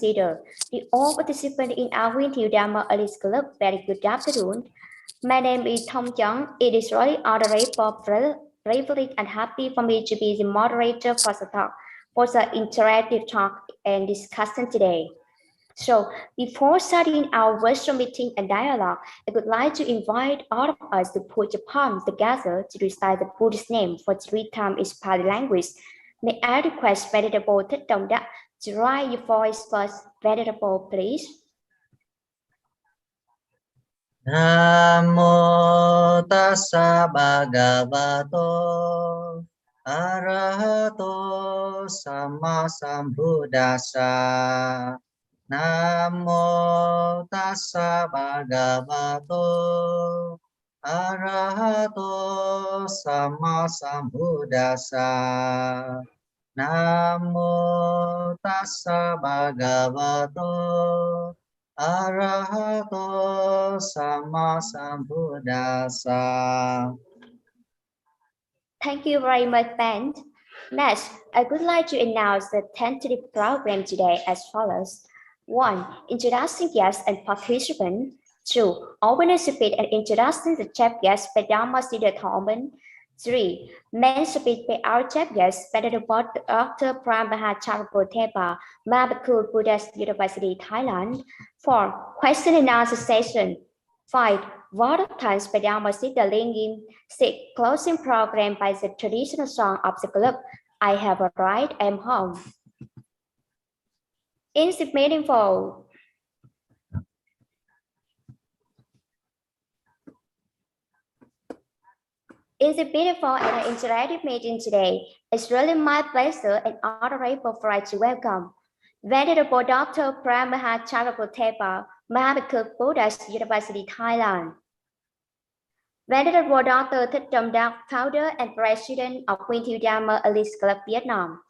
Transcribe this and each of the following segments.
consider. The all participants in our Ven.Dr. Alice Club, very good afternoon. My name is Tom Young. It is really honorable, privilege, and happy for me to be the moderator for the talk, for the interactive talk and discussion today. So before starting our virtual meeting and dialogue, I would like to invite all of us to put your palms together to recite the Buddhist name for 3 times in Pali language. May I request Venerable Ven.Dr. to raise your voice first. Venerable, please. Namo tassa bhagavato arahato sama sambuddhassa. Namo tassa bhagavato arahato sama sambuddhassa. Namo tassa bhagavato arahato sama sambuddhassa. Thank you very much, Ben. Next, I would like to announce the tentative program today as follows. 1. Introducing guests and participants. 2. Opening speech and introducing the chief guest by Dharma Siddha Thorman. 3. Main speech by our chief guest, Ven.Dr. Phramaha Chakrapol Thepa, Mabakul Buddhist University, Thailand. 4. Question and answer session. 5. Word of thanks by Dharma Siddha Lingin. 6. Closing program by the traditional song of the club, I Have a Right, I'm Home. Is it meaningful? It's a beautiful and interactive meeting today. It's really my pleasure and honorable for us to welcome Venerable Dr. Phramaha Chakrapol Thepa, Mabakul Buddhist University, Thailand. Venerable Dr. Ven.Dr. Founder and President of Ven.Dr. Alice Club, Vietnam.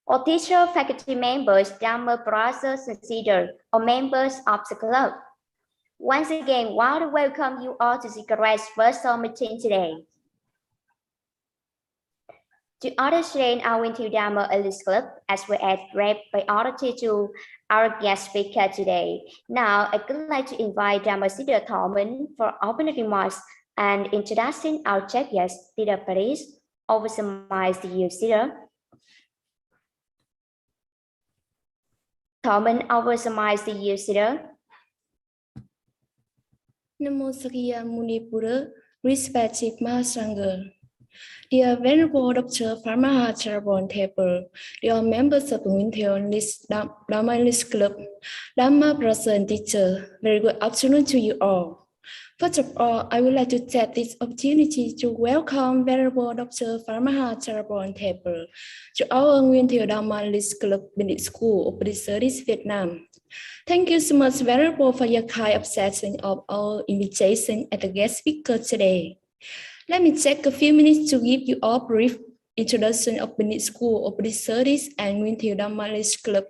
All teacher, faculty members, Dharma brothers and sisters, or members of the club. Once again, I want to welcome you all to the great virtual meeting today. To understand our Ven.Dr. Alice Club, as well as great priority to our guest speaker today. Now, I would like to invite Dharma Siddha Thorman for opening remarks and introducing our chief guest, Siddha, please. Over the mic to you, Siddha. Thorman, over the mic to you, Siddha. Namo Sakya Muni Buddha, respected Master. Dear Venerable Dr. Phramaha Chakrapol Thepa, dear members of the Ven.Dr. Alice Club, Dharma brothers and teacher, very good afternoon to you all. First of all, I would like to take this opportunity to welcome Venerable Dr. Phramaha Chakrapol Thepa to our Ven.Dr. Alice Club Business School of Buddhist Studies, Vietnam. Thank you so much, Venerable, for your kind acceptance of our invitation as a guest speaker today. Let me take a few minutes to give you a brief introduction of Business School of Buddhist Studies and Ven.Dr. Alice Club.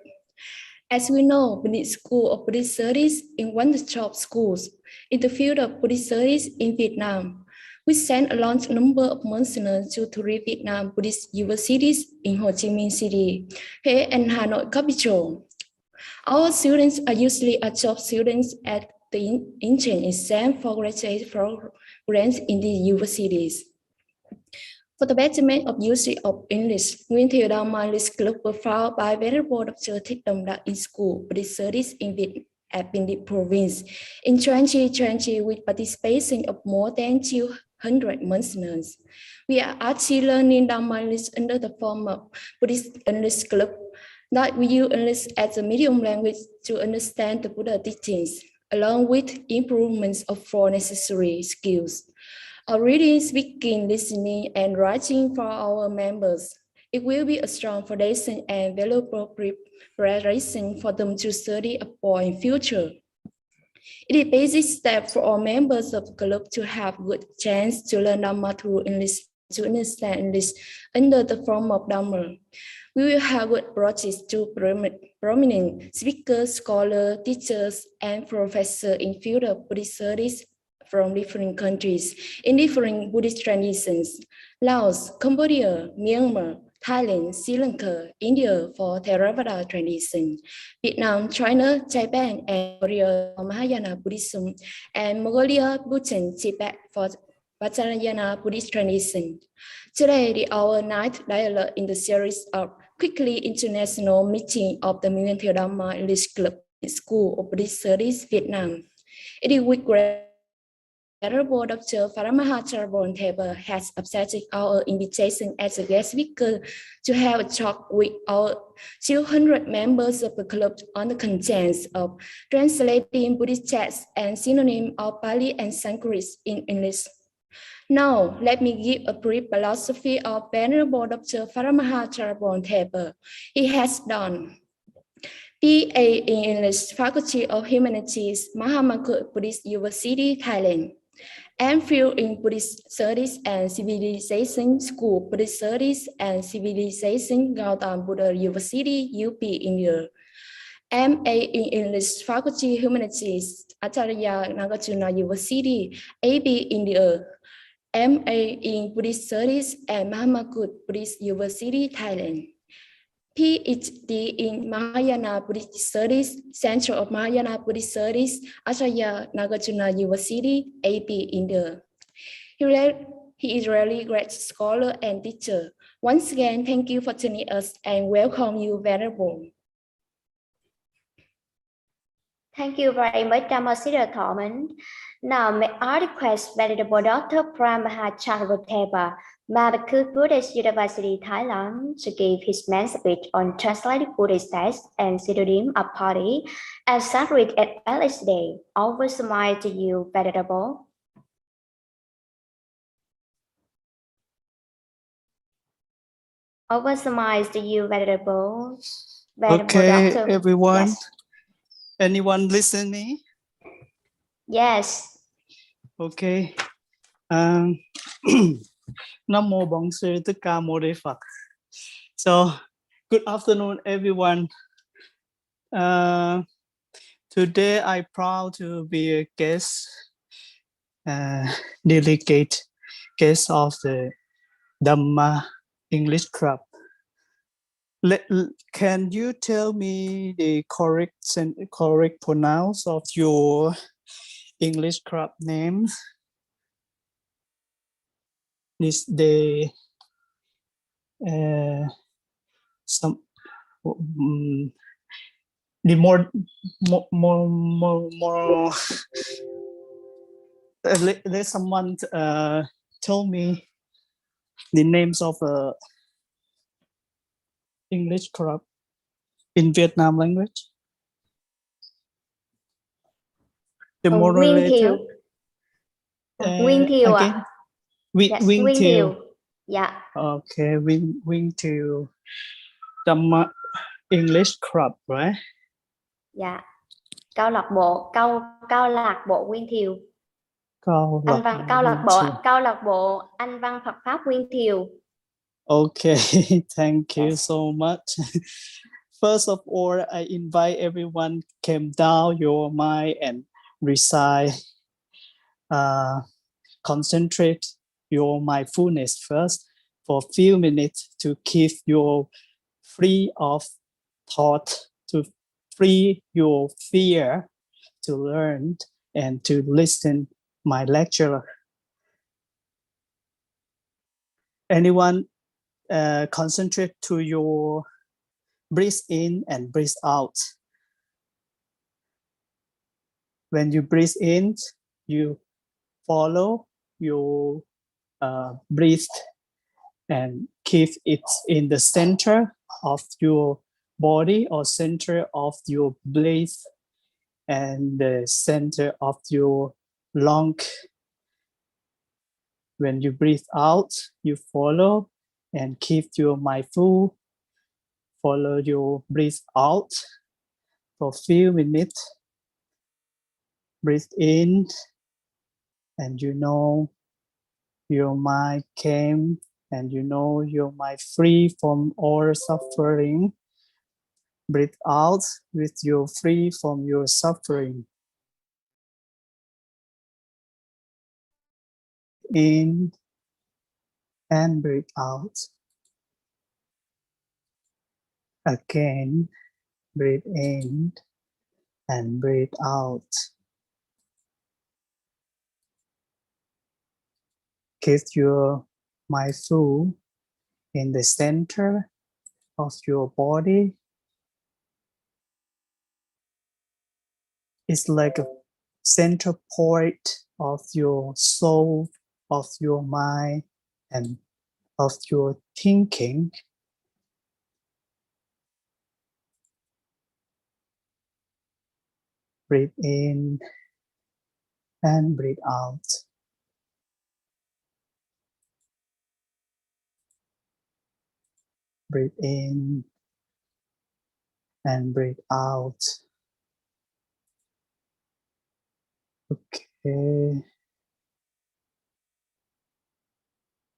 As we know, Business School of Buddhist Studies is one of the top schools in the field of Buddhist Studies in Vietnam. We send a large number of Monsignors to 3 Vietnam Buddhist universities in Ho Chi Minh City, Huế, and Hanoi capital. Our students are usually top students at the entrance exam for graduate programs in the universities. For the betterment of usage of English, Ven.Dr. Alice Club was founded by Venerable Dr. Ven.Dr. in School of Buddhist Studies in Ven province in 2020 with participation of more than 200 Monsignors. We are actually learning Dharma English under the form of Buddhist English Club that we use English as a medium language to understand the Buddha teachings, along with improvements of 4 necessary skills. Reading, speaking, listening, and writing for our members. It will be a strong foundation and valuable preparation for them to study abroad in future. It is a basic step for all members of the club to have good chance to learn Dharma through English, to understand English under the form of Dharma. We will have good approaches to prominent speakers, scholars, teachers, and professors in field of Buddhist studies from different countries in different Buddhist traditions: Laos, Cambodia, Myanmar, Thailand, Sri Lanka, India for Theravada tradition, Vietnam, China, Japan, and Korea for Mahayana Buddhism, and Mongolia, Bhutan, Tibet for Vajrayana Buddhist tradition. Today, our ninth dialogue in the series of quickly international meeting of the Million Theo Dhamma English Club School of Buddhist Studies, Vietnam. It is with great Ven.Dr. Phramaha Thepa has accepted our invitation as a guest speaker to have a talk with our 200 members of the club on the contents of translating Buddhist texts and synonyms of Pali and Sanskrit in English. Now, let me give a brief philosophy of Ven.Dr. Phramaha Thepa. He has done BA in English, Faculty of Humanities, Mahamakut Buddhist University, Thailand. MPhil in Buddhist Studies and Civilization, School Buddhist Studies and Civilization, Gautam Buddha University, UP, India. MA in English, Faculty Humanities, Acharya Nagarjuna University, AB, India. MA in Buddhist Studies and Mahamakut Buddhist University, Thailand. PhD in Mahayana Buddhist Studies, Center of Mahayana Buddhist Studies, Acharya Nagarjuna University, AP, India. He is really great scholar and teacher. Once again, thank you for joining us and welcome you, Venerable. Thank you very much, Ambassador Thorman. Now, may I request Venerable Dr. Phramaha Chakrapol, Mamakut Buddhist University, Thailand, to give his main speech on translated Buddhist texts and synonym of Pali and Sanskrit at LSD. Over the mic to you, Venerable. Over the mic to you, Venerable. Okay, Doctor. everyone. Yes. Anyone listen me? Yes. Okay. Nam mô Bổn Sư Thích Ca Mâu Ni Phật. So, good afternoon, everyone. Today, I'm proud to be a guest, delegate guest of the Dhamma English Club. Can you tell me the correct pronounce of your English club name? Is the some the more let someone tell me the names of English club in Vietnam language. The Nguyên Thiều. moderator. Nguyên Thiều Again. ạ. Yes, Wing Nguyên Thiều. Thiều. Yeah. Okay, Wing Thiều. Dhamma English club, right? Dạ. Câu lạc bộ Nguyên Thiều. Câu lạc bộ Anh văn Phật pháp Nguyên Thiều. Okay, thank you Yes. so much. First of all, I invite everyone calm down your mind and recite, concentrate your mindfulness first for a few minutes to keep you free of thought, to free your fear to learn and to listen my lecture. Anyone concentrate to your breathe in and breathe out. When you breathe in, you follow your breath and keep it in the center of your body or center of your breath and the center of your lung. When you breathe out, you follow and keep your mindful. Follow your breath out for a few minutes. Breathe in, and you know your mind came, and you know your mind free from all suffering. Breathe out with you free from your suffering. In and breathe out. Again, breathe in and breathe out. Keep your mindful in the center of your body. It's like a center point of your soul, of your mind, and of your thinking. Breathe in and breathe out. Breathe in and breathe out. Okay.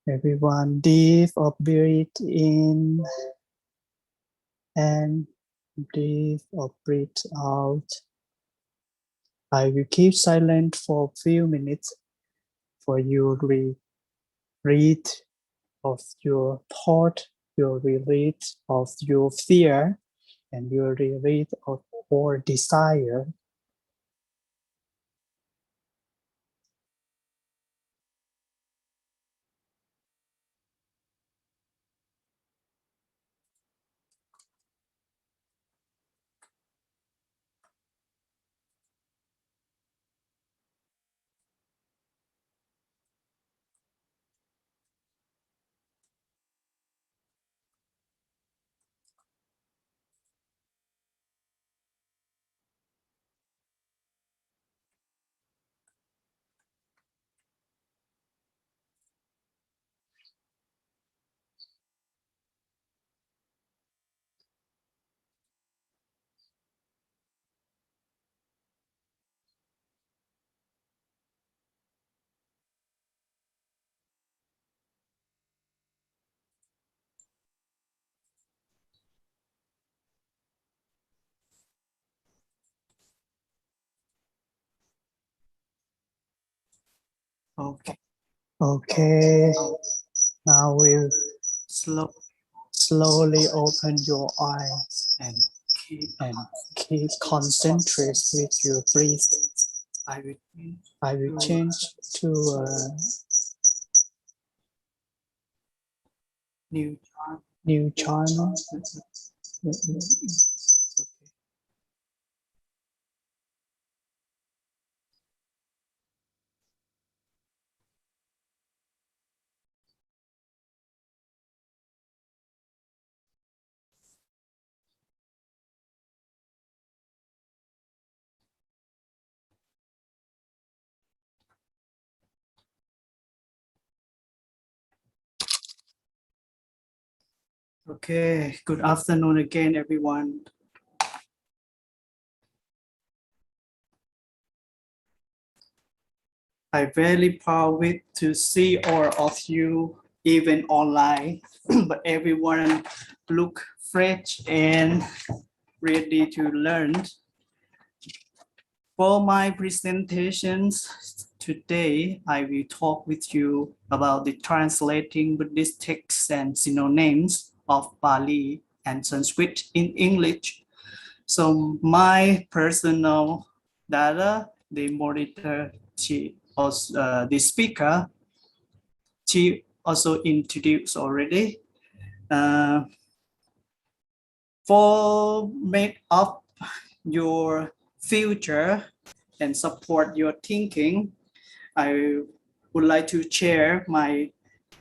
Everyone, deep or breathe in and deep or breathe out. I will keep silent for a few minutes for you to read of your thought, your release of your fear, and your release of your desire. Okay. Okay. Now we'll slowly open your eyes and keep concentrate with your breath. I will change to a new channel. Okay, good afternoon again, everyone. I'm very proud to see all of you, even online, but everyone look fresh and ready to learn. For my presentations today, I will talk with you about the translating Buddhist texts and synonyms of Pali and Sanskrit in English. So my personal data, the moderator, the speaker, she also introduced already. For make up your future and support your thinking, I would like to share my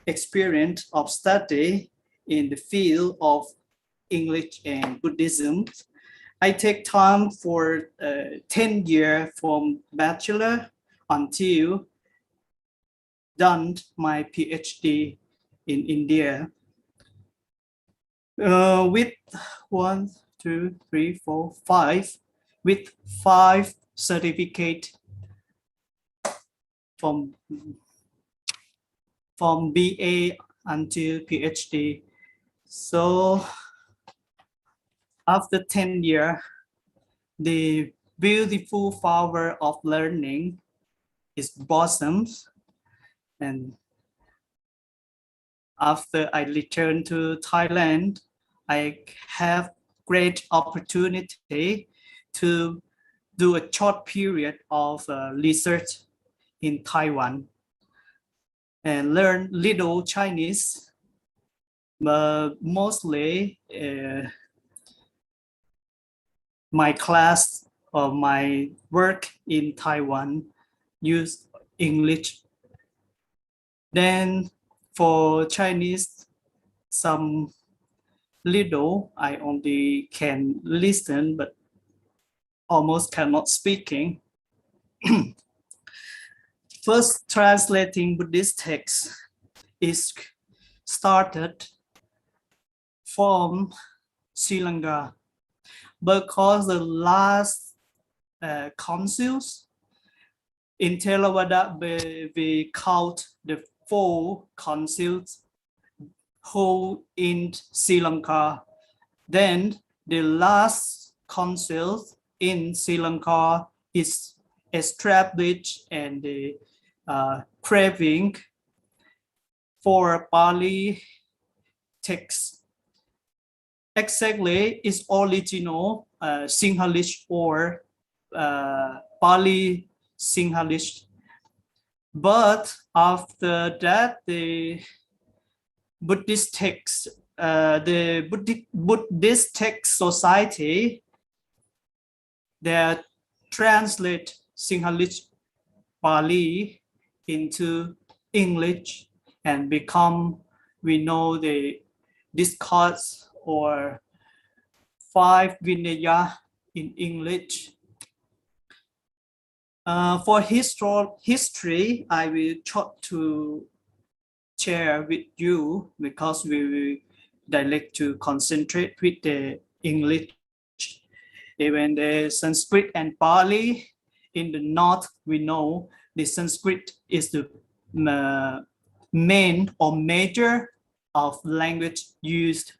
experience of study in the field of English and Buddhism. I take time for 10 years from bachelor until done my PhD in India. With 1, 2, 3, 4, 5, with 5 certificates from BA until PhD. So after 10 years, the beautiful flower of learning is blossoms. And after I returned to Thailand, I have great opportunity to do a short period of research in Taiwan and learn little Chinese, but mostly my class or my work in Taiwan use English. Then for Chinese, some little I only can listen, but almost cannot speaking. First, translating Buddhist texts is started from Sri Lanka because the last councils in Theravada, we count the 4 councils held in Sri Lanka. Then the last council in Sri Lanka is established and the craving for Pali text. Exactly, its original Sinhalese or Pali Sinhalese. But after that, the Buddhist text, the Buddhist text society, they translate Sinhalese Pali into English and become, we know, the discourse or 5 Vinaya in English. For history, I will try to share with you because we will direct to concentrate with the English. Even the Sanskrit and Pali in the north, we know the Sanskrit is the main or major of language used.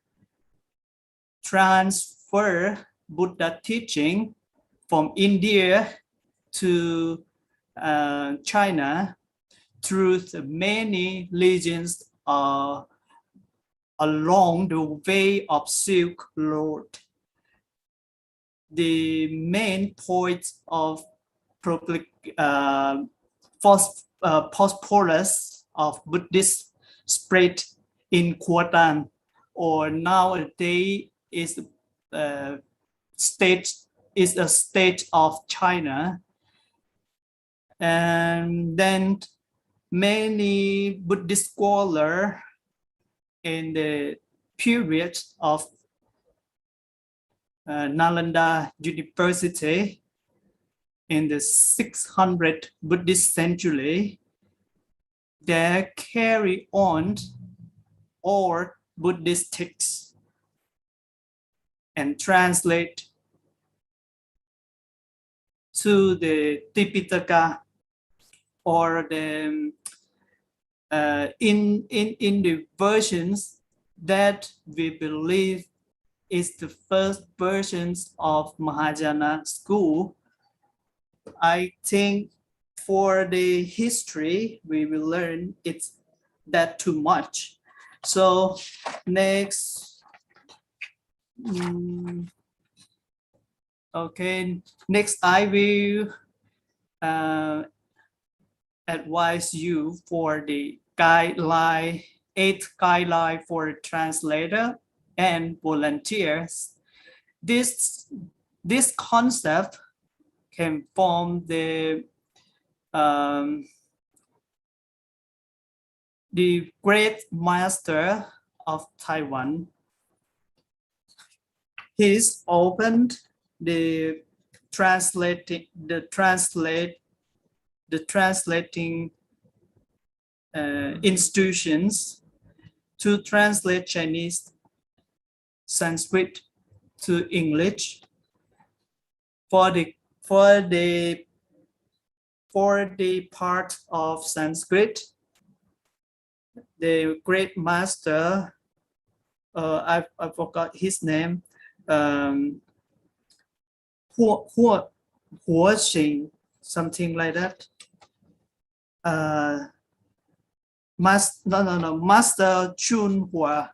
Transfer Buddha teaching from India to China through the many regions along the way of Silk Road. The main point of phosphorus of Buddhist spread in Khotan, or nowadays is a state of China. And then many Buddhist scholars in the period of Nalanda University in the 600 Buddhist century, they carry on all Buddhist texts and translate to the Tipitaka, or the in the versions that we believe is the first versions of Mahayana school. I think for the history, we will learn it's that too much. So next, okay, next I will advise you for the guideline, 8th guideline for translator and volunteers. This concept can form the great master of Taiwan. He's opened the translating institutions to translate Chinese, Sanskrit to English. For the part of Sanskrit, the great master, I forgot his name, Huo Xing, something like that. Master Chun Hua.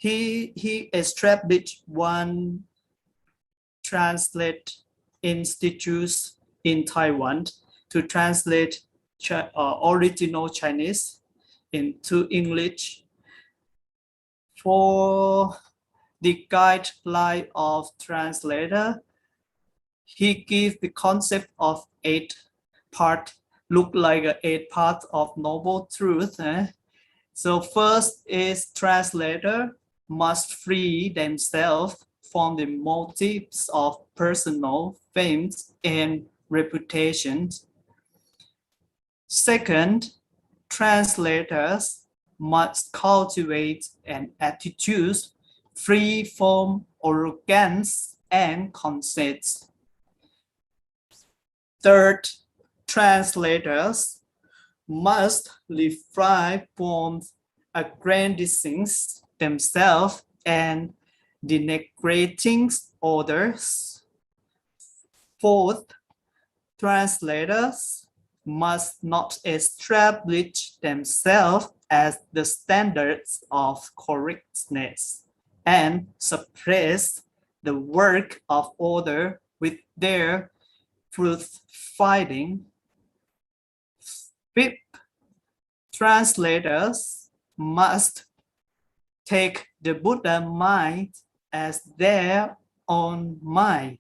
he established one translate institutes in Taiwan to translate original Chinese into English. For the guideline of translator, he gives the concept of 8 part, look like 8 parts of noble truth. So first is translator must free themselves from the motives of personal fame and reputation. Second, translators must cultivate an attitude free from arrogance and conceit. Third, translators must refrain from aggrandizing themselves and denigrating others. Fourth, translators must not establish themselves as the standards of correctness and suppress the work of others with their truth-finding. Fifth, translators must take the Buddha mind as their own mind.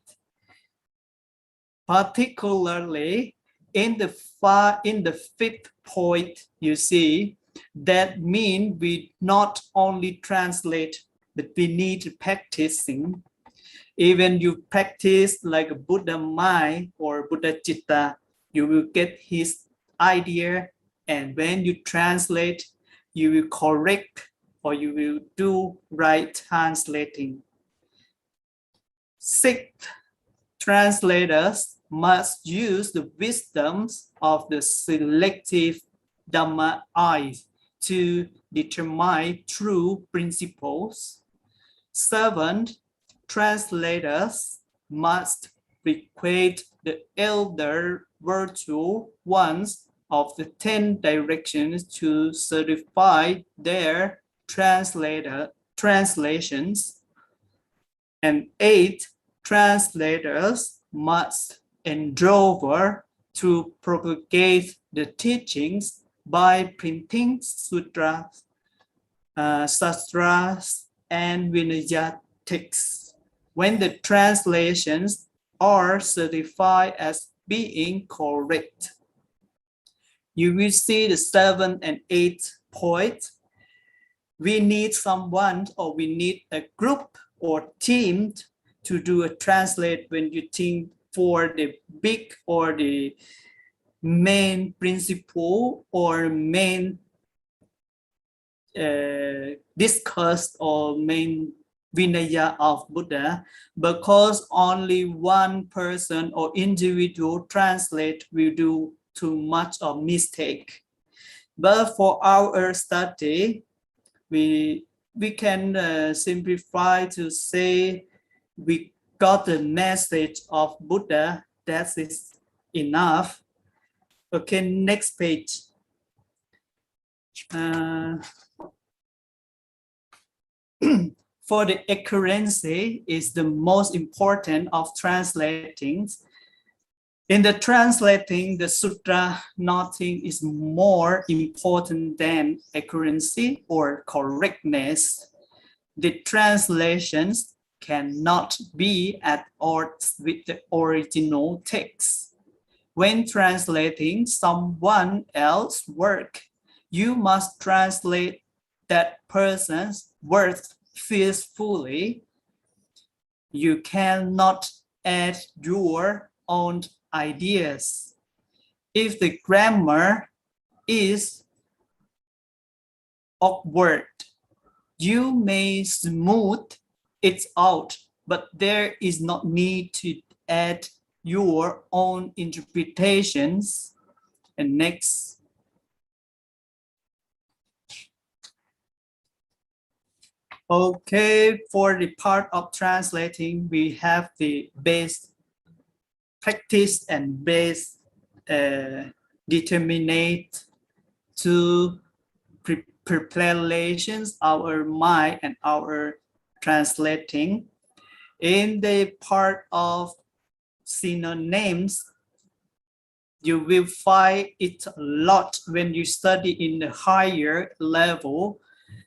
Particularly in the fifth point, you see, that means we not only translate, but we need practicing. Even you practice like a Buddha mind or Buddha Chitta, you will get his idea, and when you translate, you will correct or you will do right translating. Sixth, translators must use the wisdoms of the selective Dhamma eyes to determine true principles. Seventh, translators must equate the elder virtual ones of the 10 directions to certify their translations. And 8, translators must endeavor to propagate the teachings by printing sutras, sastras, and Vinaya texts. When the translations are certified as being correct, you will see the 7th and 8th point. We need someone, or we need a group or team to do a translate when you think for the big or the main principle or main discussed or main Vinaya of Buddha, because only one person or individual translate will do too much of mistake. But for our study, we can simplify to say we got the message of Buddha. That is enough. Okay, next page. For the accuracy is the most important of translating. In the translating the sutra, nothing is more important than accuracy or correctness. The translations cannot be at odds with the original text. When translating someone else's work, you must translate that person's words faithfully. You cannot add your own ideas. If the grammar is awkward, you may smooth it out, but there is no need to add your own interpretations. And next. Okay, for the part of translating, we have the base practice and base determinate to preparations, our mind and our translating. In the part of synonyms, you will find it a lot when you study in the higher level,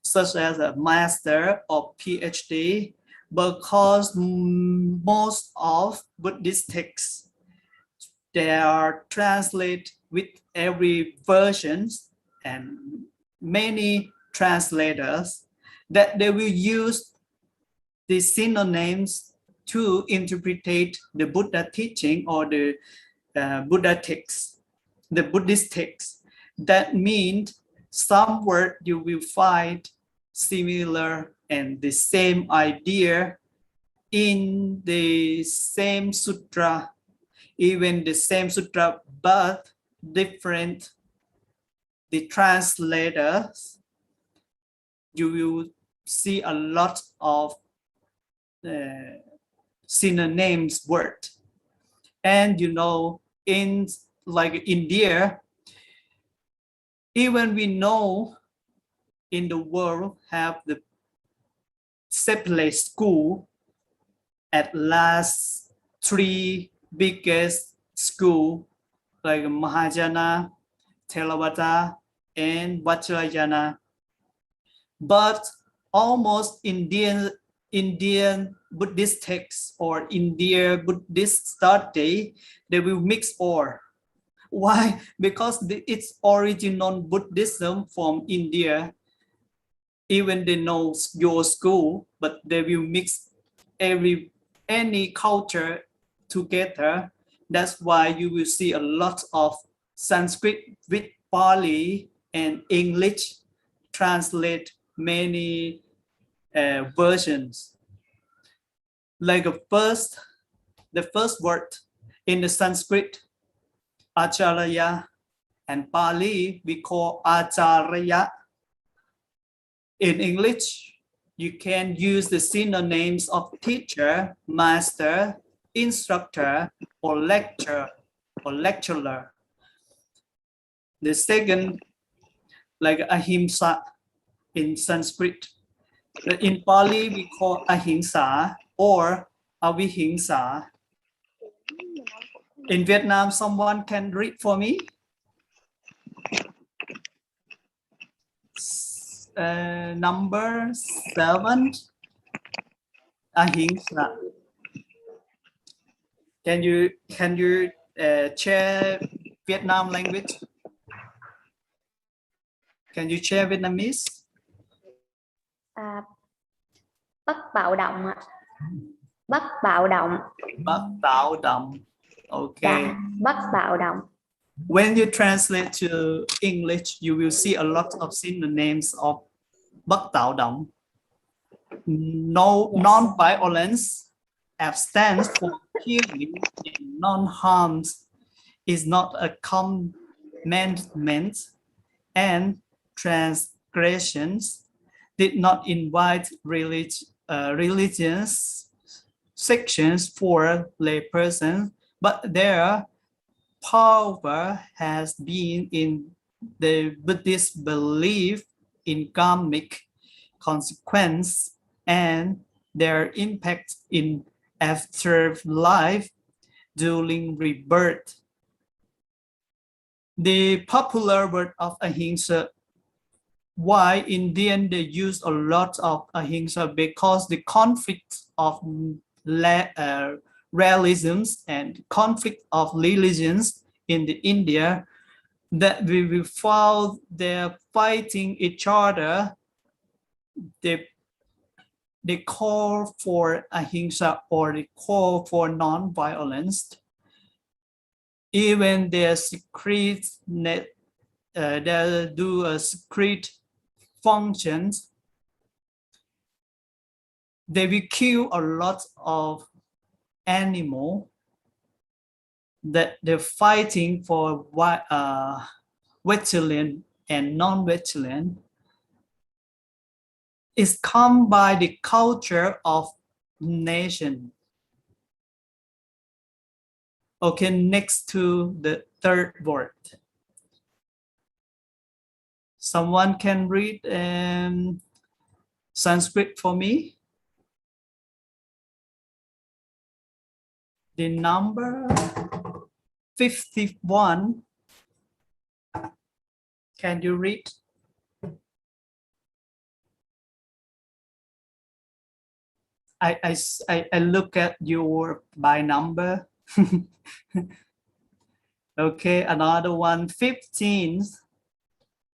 such as a master or PhD, because most of Buddhist texts, they are translated with every versions, and many translators that they will use the synonyms to interpret the Buddha teaching or the Buddha text, the Buddhist text. That means some word you will find similar and the same idea in the same sutra, even the same sutra, but different the translators. You will see a lot of synonyms word. And you know, in like India, even we know in the world have the separate school, at last 3 biggest school like Mahayana, Theravada, and Vajrayana. But almost Indian Buddhist texts or Indian Buddhist study, they will mix all. Why? Because it's original Buddhism from India. Even they know your school, but they will mix any culture together. That's why you will see a lot of Sanskrit with Pali and English translate many versions. Like the first word in the Sanskrit, Acharya, and Pali we call Acharya. In English, you can use the synonyms of teacher, master, instructor, or lecturer. The second, like ahimsa in Sanskrit. In Pali, we call ahimsa or avihimsa. In Vietnam, someone can read for me? Number 7, ahimsa. Can you share Vietnam language? Can you share Vietnamese? Bất bạo động ạ. Bất bạo động. Bất bạo động. Okay. Dạ, bất bạo động. When you translate to English, you will see a lot of synonyms of bất bạo động. No, yes. Non-violence, abstain from killing, and non-harms is not a commandment, and transgressions did not invite religious sections for laypersons, but their power has been in the Buddhist belief in karmic consequence and their impact in afterlife during rebirth. The popular word of ahimsa, why Indian they use a lot of ahimsa, because the conflict of realisms and conflict of religions in the India, that we will find they're fighting each other. They call for ahimsa or they call for non-violence. Even their secret, they do a secret functions. They will kill a lot of animal that they're fighting for vegetarian and non-vegetarian. It's come by the culture of nation. Okay, next to the third word. Someone can read Sanskrit for me? The number 51. Can you read? I look at your by number. Okay, another one, 15.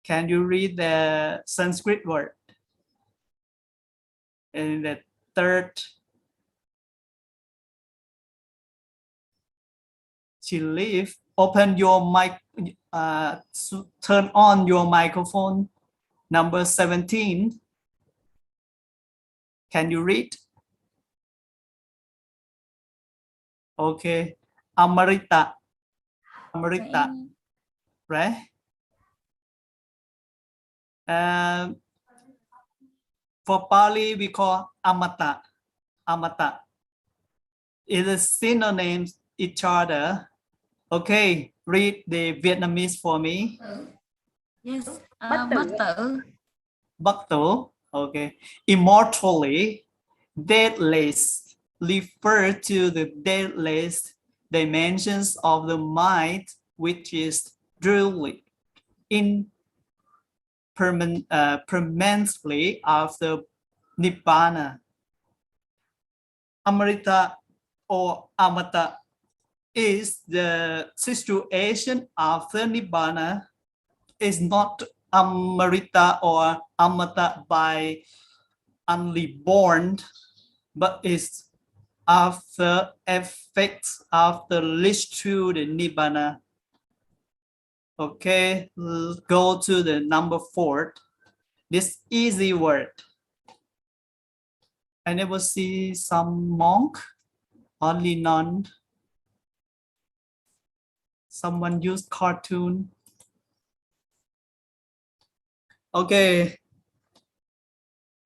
Can you read the Sanskrit word? And the third, she leave. Open your mic, turn on your microphone. Number 17. Can you read? Okay, Amrita. Amrita, right? For Pali, we call Amata. Amata. It is synonyms each other. Okay, read the Vietnamese for me. Yes, bất tử. Bất tử. Okay. Immortally, deathless refer to the deathless dimensions of the mind, which is truly permanently after Nibbana. Amrita or Amata is the situation after Nibbana. Is not Amrita or Amata by only born, but is after effects after leads to the Nibbana. Okay, go to the number 4. This easy word. I never see some monk, only none. Someone use cartoon. Okay.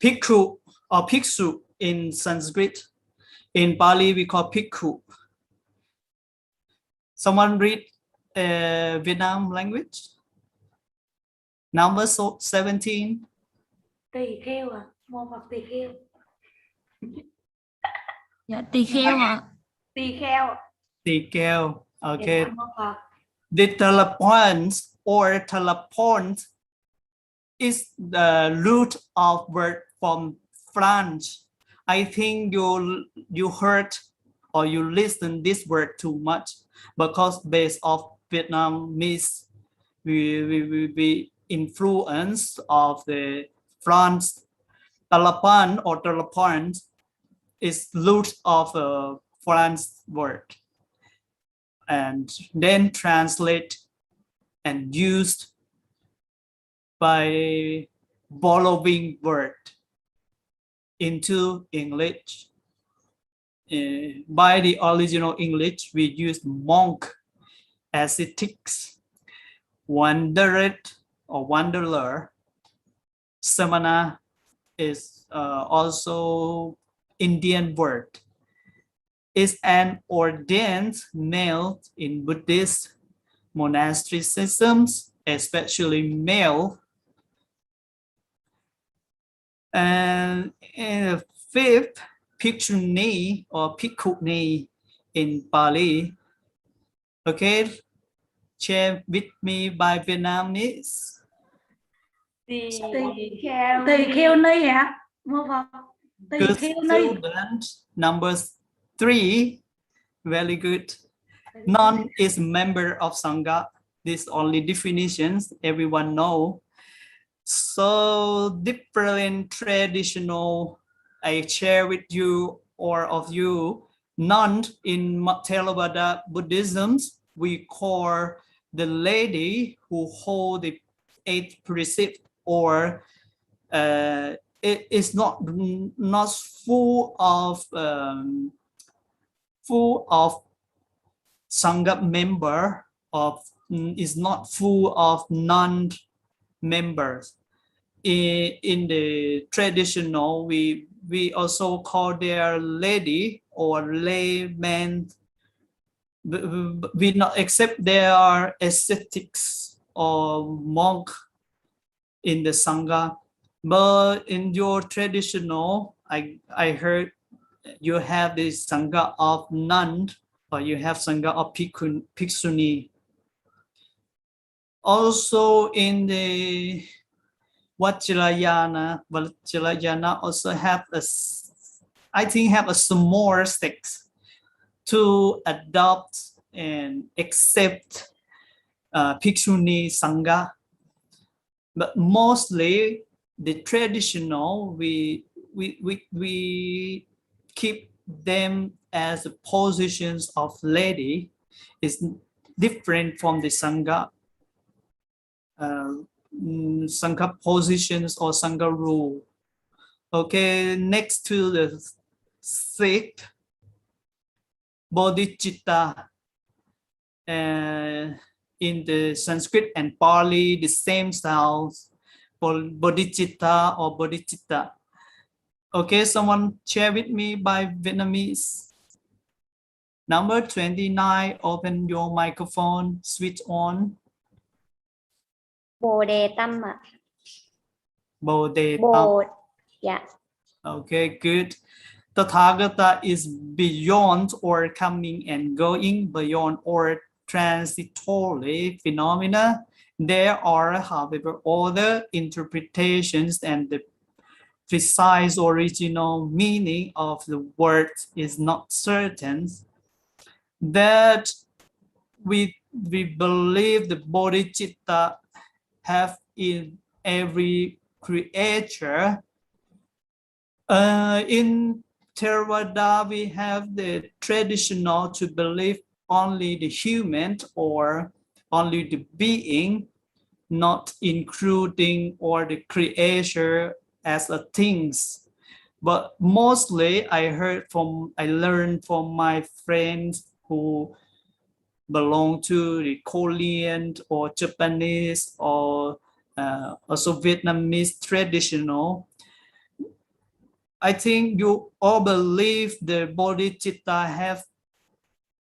Bhikkhu or Bhiksu in Sanskrit. In Pali, we call Bhikkhu. Someone read Vietnam language? Number 17. Tỳ kheo à? Mô Phật tỳ kheo. Dạ, tỳ kheo ạ. Tỳ kheo. Tỳ kheo. Okay. Mô Phật. The telepont or telepont is the root of word from French. I think you heard or you listen this word too much because based of Vietnamese we influence of the France. Telepon or telepont is root of a French word and then translate and used by borrowing word into English. By the original English, we use monk, ascetics, wanderer or wanderer. Samana is also Indian word. Is an ordained male in Buddhist monasticisms, especially male. And in 5th, Bhikshuni or Bhikkhuni in Pali. Okay, share with me by Vietnamese. Tỳ kheo ni hả? Mô Phật. Tỳ Good kheo ni. student. Number 3, very good. None is member of Sangha. These only definitions everyone know. So different traditional I share with you or of you. None in Theravada Buddhism we call the lady who hold the 8th precept or it is not full of Sangha member of is not full of non-members. In the traditional, we also call their lady or layman. We not accept their ascetics or monk in the Sangha. But in your traditional, I heard you have this Sangha of nun, or you have Sangha of Bhikshuni. Also in the Vajrayana also have I think have a small sticks to adopt and accept Bhikshuni Sangha. But mostly the traditional, we keep them as the positions of lady is different from the Sangha. Sangha positions or Sangha rule. Okay, next to the sixth, bodhicitta. In the Sanskrit and Pali, the same sounds for bodhicitta or bodhicitta. Okay, someone share with me by Vietnamese. Number 29, open your microphone, switch on. Bồ đề tâm ạ. Bồ đề tâm. Bồ, yeah. Okay, good. Tathagata is beyond or coming and going, beyond or transitory phenomena. There are, however, other interpretations, and the precise original meaning of the word is not certain. That we believe the bodhicitta have in every creature. In Theravada, we have the traditional to believe only the human or only the being, not including or the creator as a things. But mostly I learned from my friends who belong to the Korean or Japanese or also Vietnamese traditional. I think you all believe the bodhicitta have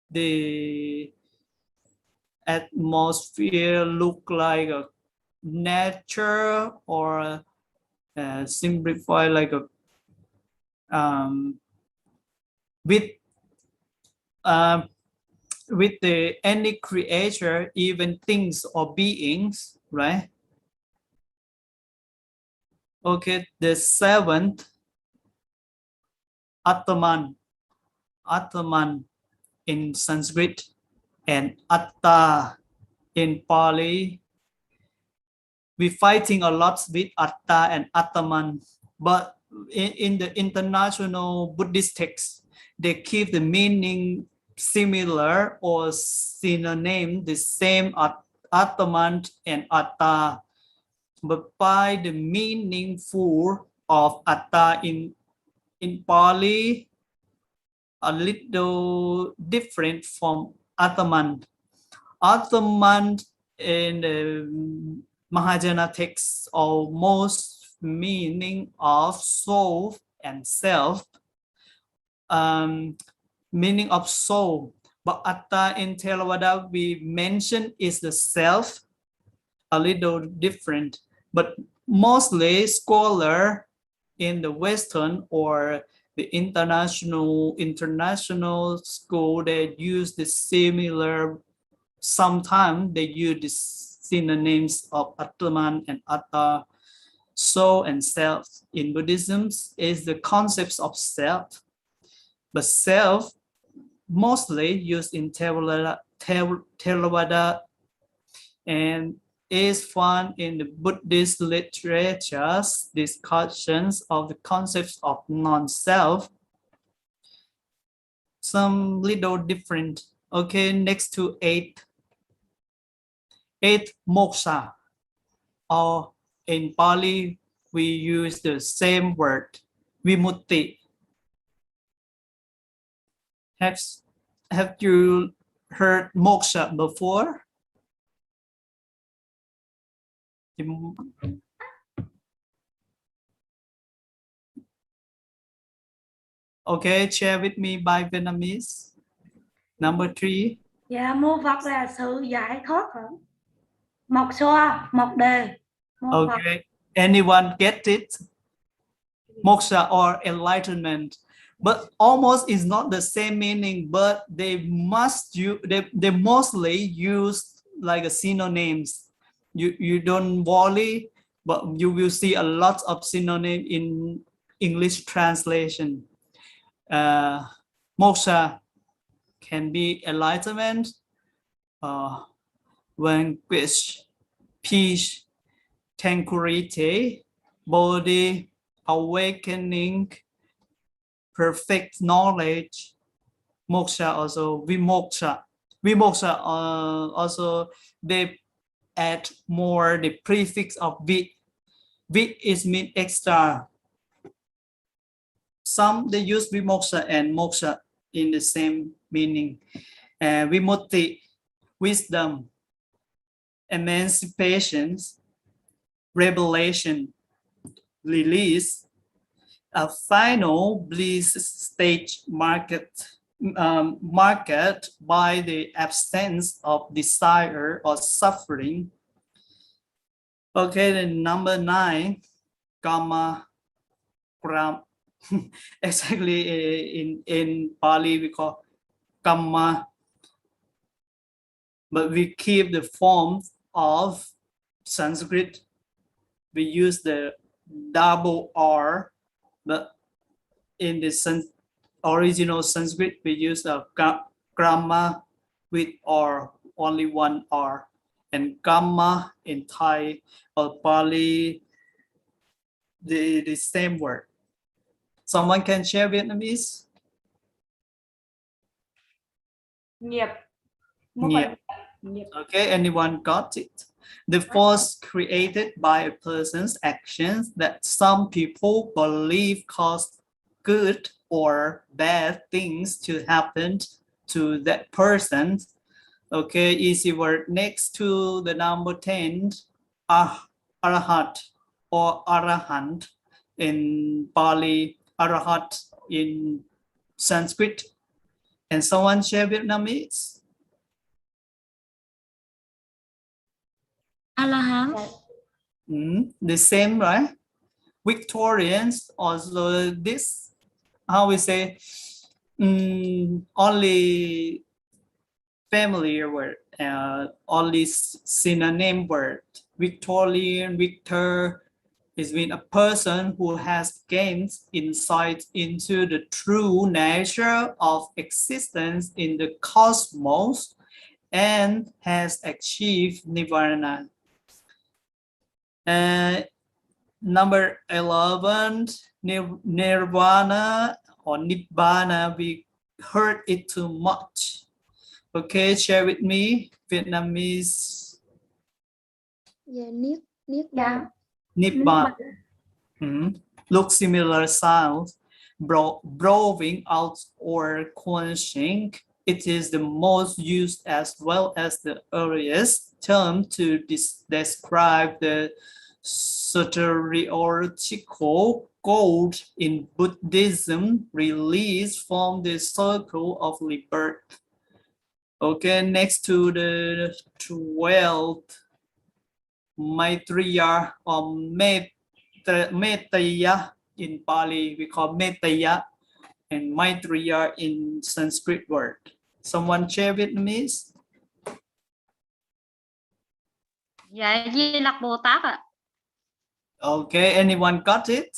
the atmosphere look like a nature or simplify like a with the any creature, even things or beings, right? Okay, the seventh, Atman in Sanskrit and Atta in Pali. We're fighting a lot with Atta and Atman, but in the international Buddhist texts, they keep the meaning similar or synonym, the same Atman and Atta, but by the meaningful of Atta in Pali, a little different from Atman. Atman in the Mahayana text almost meaning of soul and self, meaning of soul. But Atta in Theravada we mentioned is the self, a little different. But mostly scholar in the Western or the international school, they use the similar, sometimes they use the synonyms of Atman and Atta, soul and self. In Buddhism is the concepts of self, but self mostly used in Theravada and is found in the Buddhist literature's discussions of the concepts of non-self. Some little different. Okay, next to eight moksha, or in Pali we use the same word, vimutti. Have you heard moksha before? Okay, share with me by Vietnamese. Number 3. Dạ, mô Phật là sự giải thoát hả? Mộc xoa, mộc đề. mô Phật Okay, anyone get it? Moksha or enlightenment, but almost is not the same meaning, but they mostly use like a synonyms. You don't worry, but you will see a lot of synonym in English translation. Moksha can be enlightenment, vanquish, peace, tranquility, body, awakening, perfect knowledge. Moksha also vimoksha. Vimoksha also they add more the prefix of vi. Vi is mean extra. Some they use vimoksha and moksha in the same meaning. Vimutti, wisdom, emancipation, revelation, release, a final bliss stage marked by the absence of desire or suffering. Okay, then number 9, karma. Exactly in Pali we call karma, but we keep the form of Sanskrit. We use the double R, but in the original Sanskrit we use a grammar with R, only one R, and karma in Thai or Pali the same word. Someone can share Vietnamese? nghiệp mô Phật Yeah. Okay, anyone got it? The force created by a person's actions that some people believe cause good or bad things to happen to that person. Okay, easy word next to the number 10, arahat or arahant in Pali, arahat in Sanskrit. And someone share Vietnamese? A-la-hán. The same, right? Victorians also this, how we say, only familiar word, only synonym word. Victorian, Victor is mean a person who has gained insight into the true nature of existence in the cosmos and has achieved nirvana. Number 11, nirvana or nibbana, we heard it too much. Okay, share with me Vietnamese. Yeah, niết dạ Nibbana. Look similar sounds, blowing out or quenching. It is the most used as well as the earliest term to describe the soteriological goal in Buddhism, release from the circle of rebirth. Okay, next to the 12th, Maitreya or Mettaya in Pali, we call Mettaya, and Maitreya in Sanskrit word. Someone share Vietnamese? Dạ, Di Lặc Bồ Tát ạ. Okay, anyone got it?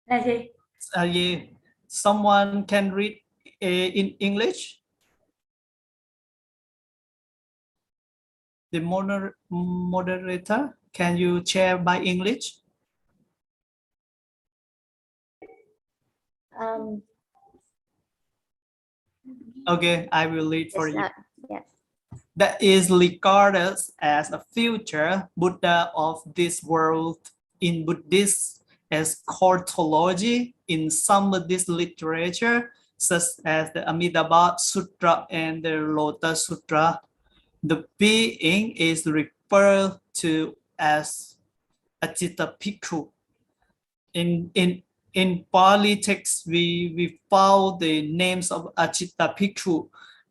là gì Yeah. Someone can read in English? The moderator, can you share by English? Okay, I will read for you. Yes. That is regarded as a future Buddha of this world in Buddhist eschatology. In some Buddhist literature, such as the Amitabha Sutra and the Lotus Sutra, the being is referred to as Ajita Bhikkhu. In Pali text, we found the names of Ajita Bhikkhu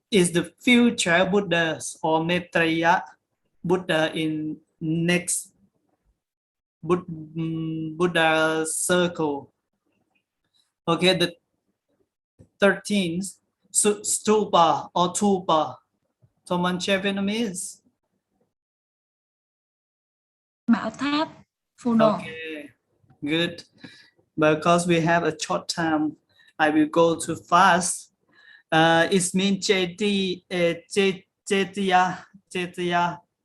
is the future Buddha or Maitreya Buddha in Next, Buddha circle. Okay, the 13th, stupa or tupa. Someone share Vietnamese? Bảo tháp, phù đồ. Okay, good. Because we have a short time, I will go too fast. It means Chetia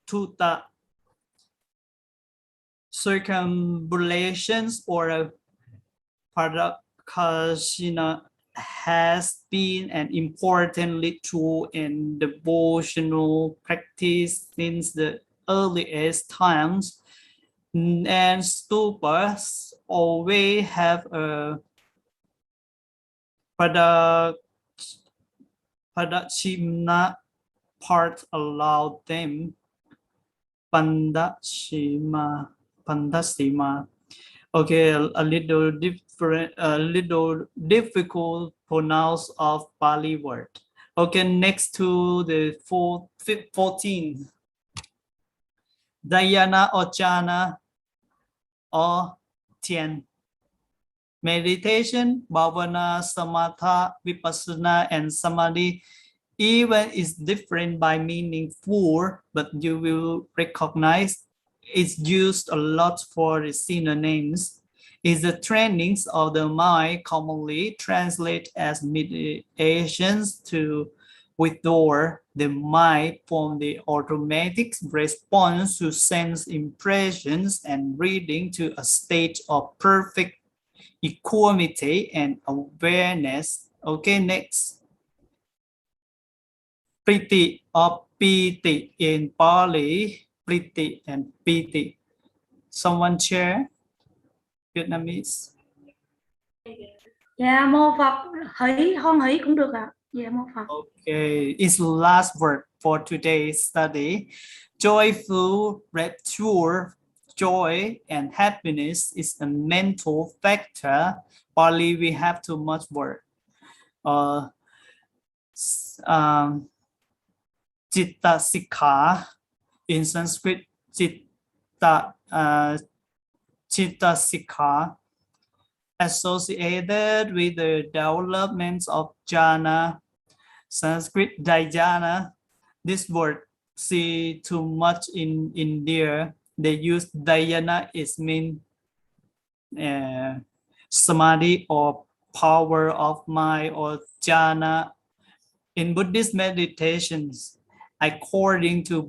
Tuta. Circumambulations or Parakashina has been an important ritual and devotional practice since the earliest times, and stupas always have a Padachimna part allow them. Pandashima. Okay, a little different, a little difficult pronounce of Pali word. Okay, next to the 14. Dhyana or jhana or Tian. Meditation, bhavana, samatha, vipassana, and samadhi even is different by meaning for, but you will recognize it's used a lot for the synonyms. Is the trainings of the mind commonly translate as meditations to withdraw the mind from the automatic response to sense impressions and reading to a state of perfect equanimity and awareness. Okay, next. Priti or Piti in Pali, Priti and Piti. Someone share Vietnamese? Dạ mô Phật, hỷ hoan hỷ cũng được ạ. Dạ mô Phật. Okay, it's the last word for today's study. Joyful rapture, joy and happiness is a mental factor. Pali, we have too much word. Chitta Sikha, in Sanskrit, Chitta Sikha, associated with the development of jhana, Sanskrit dhyana. This word see too much in India. They use dhyana, it means samadhi or power of mind, or jhana. In Buddhist meditations, according to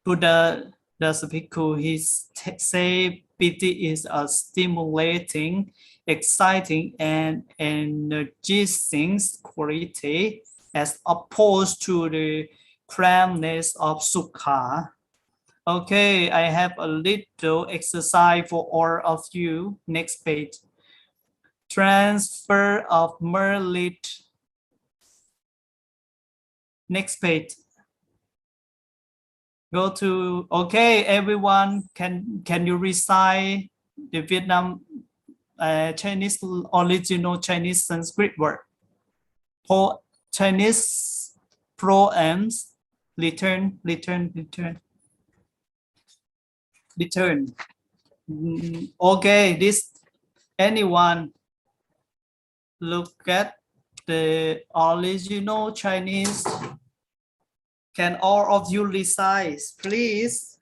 Buddha Dasapiku, he say piti is a stimulating, exciting, and energizing quality as opposed to the calmness of sukha. Okay, I have a little exercise for all of you. Next page. Transfer of merlit. Next page. Go to, okay, everyone, can you recite the Vietnam Chinese, original Chinese Sanskrit word? For Chinese proems, return. Okay, this, anyone look at the original Chinese? Can all of you recite, please?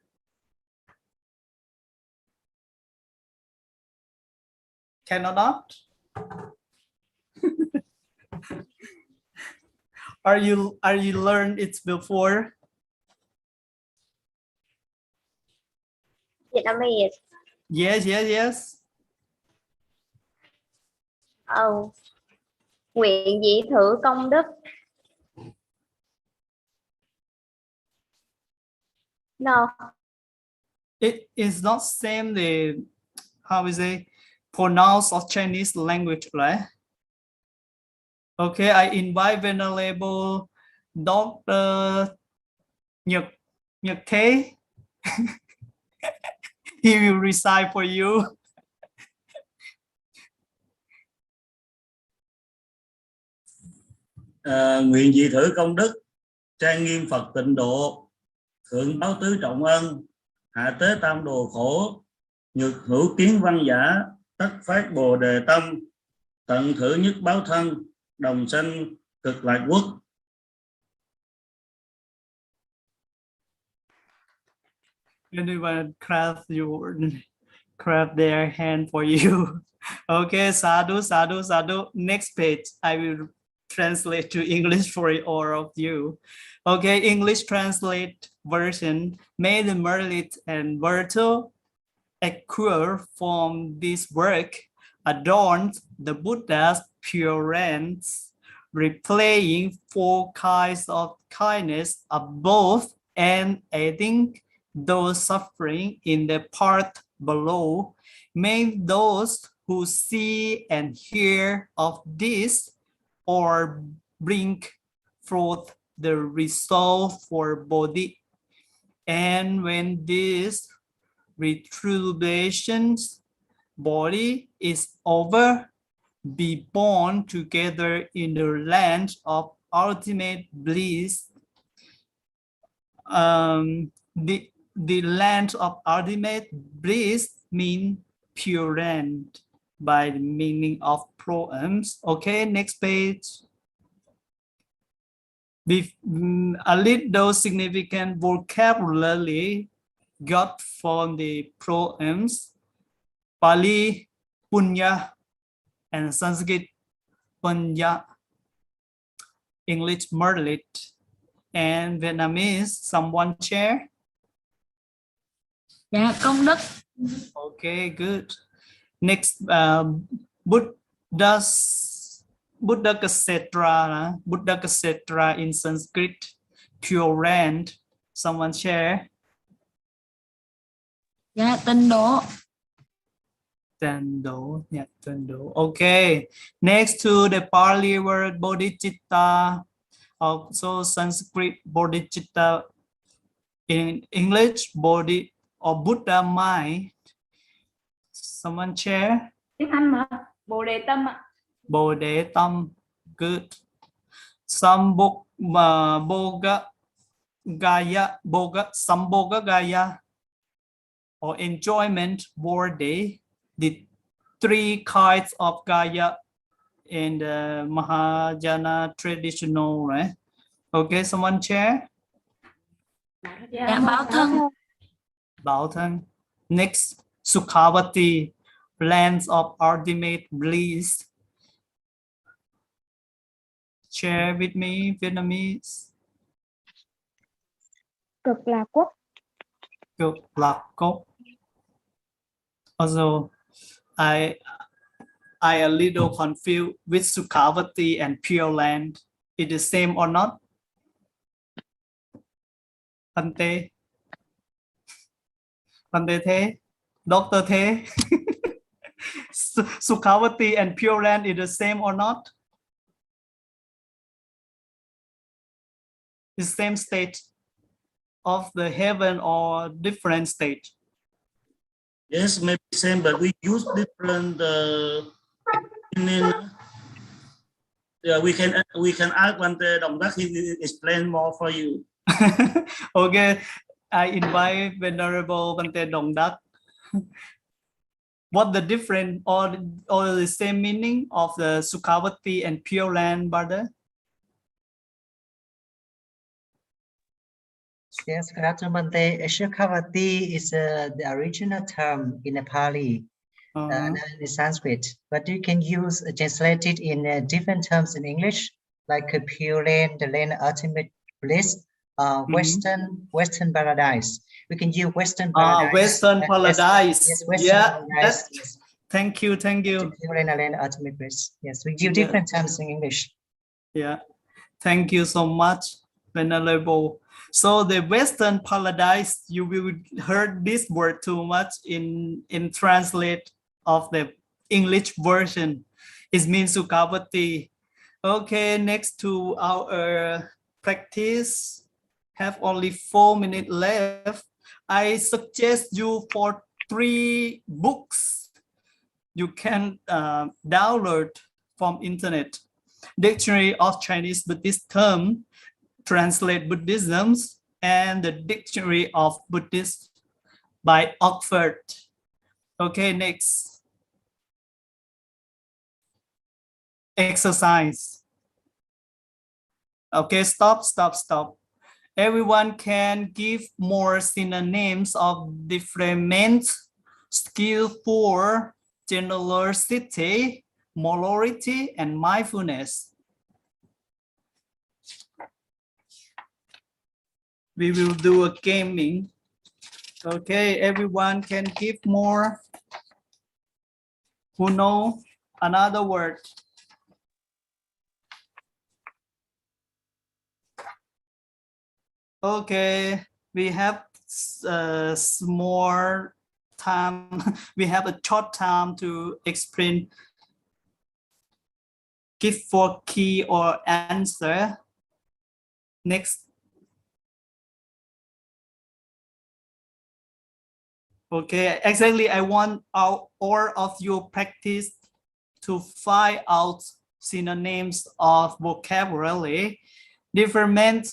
Can or not? Are you learned it before? Vietnamese. Yes. Nguyện dị thử công đức. No. It is not same the, how we say, pronounce of Chinese language, right? Okay, I invite Venerable Dr. Nhật Thế. He will recite for you. Nguyện dị thử công đức, trang nghiêm Phật tịnh độ, thượng báo tứ trọng ân, hạ tế tam đồ khổ, nhược hữu kiến văn giả, tất phát bồ đề tâm, tận thử nhất báo thân, đồng sanh cực lạc quốc. Anyone clap their hand for you. Okay, sadhu, sadhu, sadhu. Next page, I will translate to English for all of you. Okay, English translate version. May the merit and virtue accrue from this work adorn the Buddha's purance, replaying 4 kinds of kindness above and aiding those suffering in the part below. May those who see and hear of this or bring forth the resolve for body, and when this retribution's body is over, be born together in the land of ultimate bliss. The land of ultimate bliss means pure land by the meaning of proems. Okay, next page. With a little significant vocabulary got from the proems, Pali, Punya, and Sanskrit, Punya, English, Merlit, and Vietnamese, someone share? Dạ, công đức. Okay, good. Next, Buddha Kasetra in Sanskrit, Pure Land, someone share? Dạ, tịnh độ. Tendo, yeah, Tendo. Okay, next to the Pali word bodhicitta, also Sanskrit bodhicitta, in English Bodhi or Buddha mind. Someone share? Tiếng Anh mà. Bồ đề tâm ạ. Bồ đề tâm, good. Sambhoga Gaya or enjoyment body, the 3 kinds of Gaya in the Mahayana traditional, right? Okay, someone share? Dạ, bảo thân. Bảo thân. Next, Sukhavati, lands of ultimate bliss. Share with me, Vietnamese. Cực lạc quốc. Cực lạc quốc. Also, I a little confused with Sukhavati and Pure Land. Is the same or not? Pante Thế, Dr. Thế. Sukhavati and Pure Land is the same or not? The same state of the heaven or different state? Yes, maybe same, but we use different. Yeah, we can ask Ven.Dr. He will explain more for you. Okay, I invite Venerable Ven.Dr. What the different or the same meaning of the Sukhavati and Pure Land, brother? Yes, good afternoon, Bante. Shukhavati is the original term in Pali, and in Sanskrit, but you can use translate it in different terms in English, like a pure land, the land of ultimate bliss, Western paradise. We can use Western paradise. Western paradise. Yes, Western paradise. Yes. Thank you. Pure land of ultimate bliss. Yes, we use different terms in English. Yeah, thank you so much, Venerable. So the Western paradise, you will heard this word too much in translate of the English version. It means Sukhavati. Okay, next to our practice, have only 4 minutes left. I suggest you for 3 books you can download from internet. Dictionary of Chinese Buddhist Term, Translate Buddhisms, and the Dictionary of Buddhist by Oxford. Okay, next. Exercise. Okay, stop. Everyone can give more synonyms of different skillful, generosity, morality, and mindfulness. We will do a gaming. Okay, everyone can give more. Who know another word? Okay, we have small time. We have a short time to explain. Give for key or answer. Next. Okay, exactly. I want all of you practice to find out synonyms of vocabulary. Different,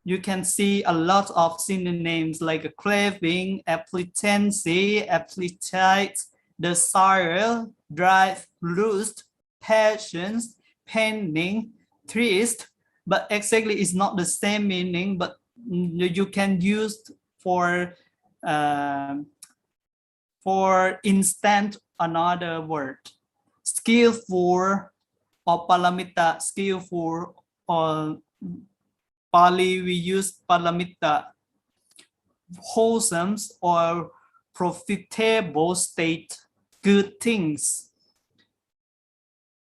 you can see a lot of synonyms like craving, appetency, appetite, desire, drive, lust, passions, painting, trist, but exactly it's not the same meaning, but you can use for instant another word. Skillful or palamita, skillful or Pali we use palamita, wholesome or profitable state, good things.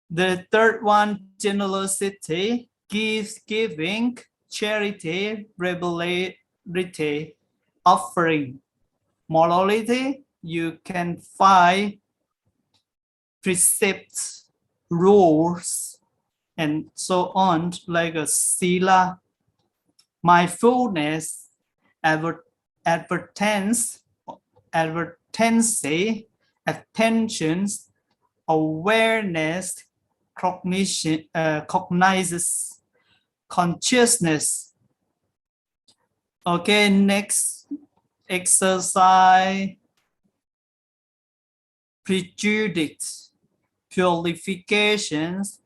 The third one, generosity, giving, charity, rebellion, offering. Morality, you can find precepts, rules, and so on, like a sila. Mindfulness, advertence, attentions, awareness, cognition, cognizes, consciousness. Okay, next exercise. Prejudice, purifications,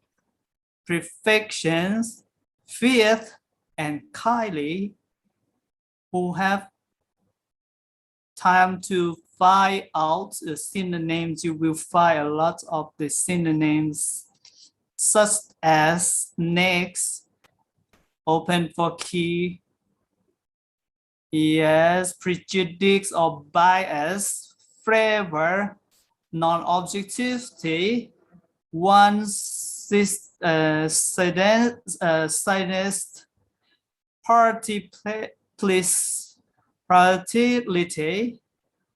perfections, faith, and Kylie, who have time to find out the synonyms. You will find a lot of the synonyms, such as next, open for key, yes, prejudice or bias, flavor, non-objectivity, sinus, partiality,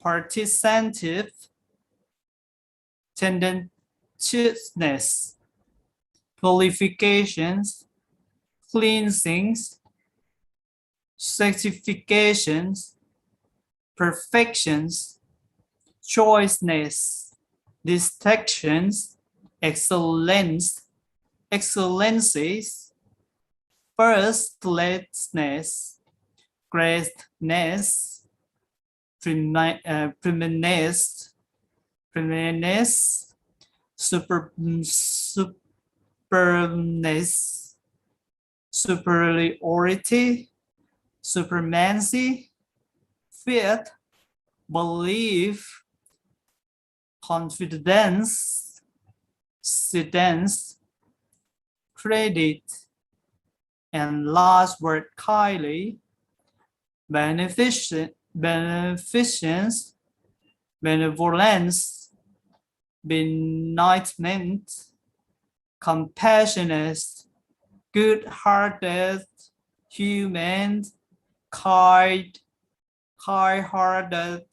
partisanship, tendentiousness, qualifications, cleansings, sanctifications, perfections, choiceness, distinctions, excellencies, firstness, greatness, preeminence, superness, superiority, supremacy, faith, belief, confidence, sedence, credit, and last word Kylie, beneficence, benevolence, benignant, compassionate, good-hearted, human, kind-hearted,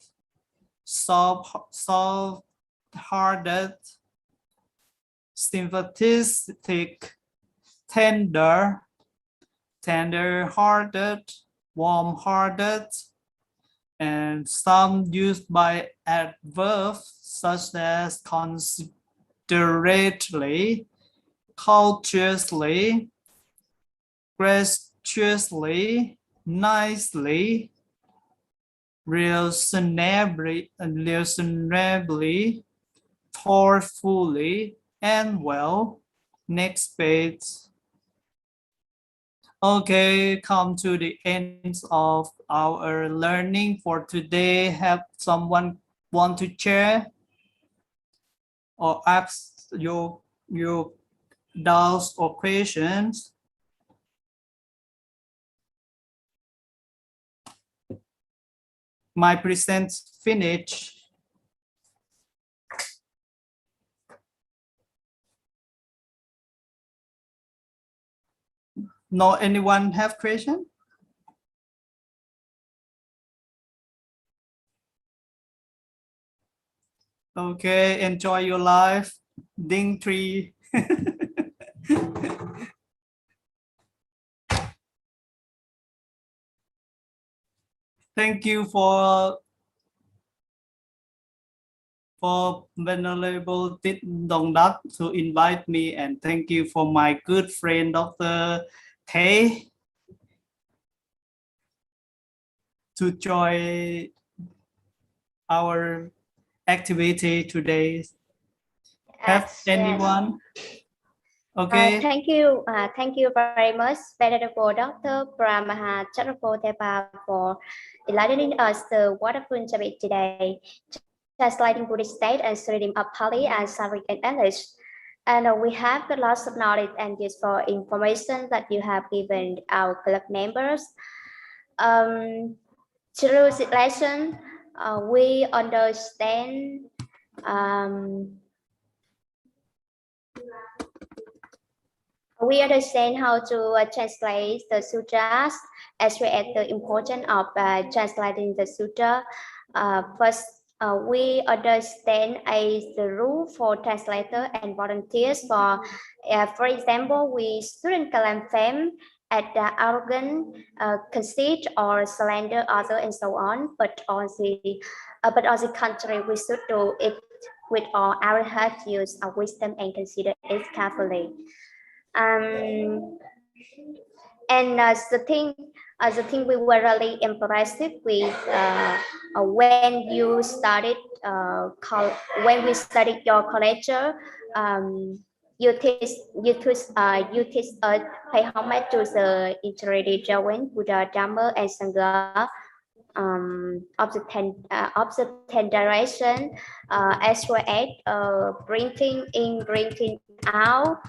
soft-hearted, sympathetic, tender-hearted, warm-hearted, and some used by adverbs such as considerately, courteously, graciously, nicely, reasonably, thoughtfully, and well. Next page. Okay, come to the end of our learning for today. Have someone want to share or ask your doubts or questions? My present finished. No, anyone have question? Okay, enjoy your life. Ding tree. Thank you for Venerable Ven.Dr. to invite me, and thank you for my good friend Dr. Thay to join our activity today. Have Yes. anyone? Okay. Thank you very much, Venerable Dr. Phramaha Chakrapol Thepa, for enlightening us the wonderful topic today, translating Buddhist state and studying of Pali and Sanskrit and English. And we have got lots of knowledge and useful information that you have given our club members. Through this lesson, we understand how to translate the sutras, as well as the importance of translating the sutra. First, we understand the rule for translator and volunteers. For example, we shouldn't claim fame at the arrogant, conceit, or slander other, and so on. But on the contrary, we should do it with all our heart, use of wisdom, and consider it carefully. And the thing we were really impressed with when you studied when we studied your college, you teach pay homage to the interreligious Buddha, Dhamma, and Sangha of the 10 direction, as well as bringing in, bringing out.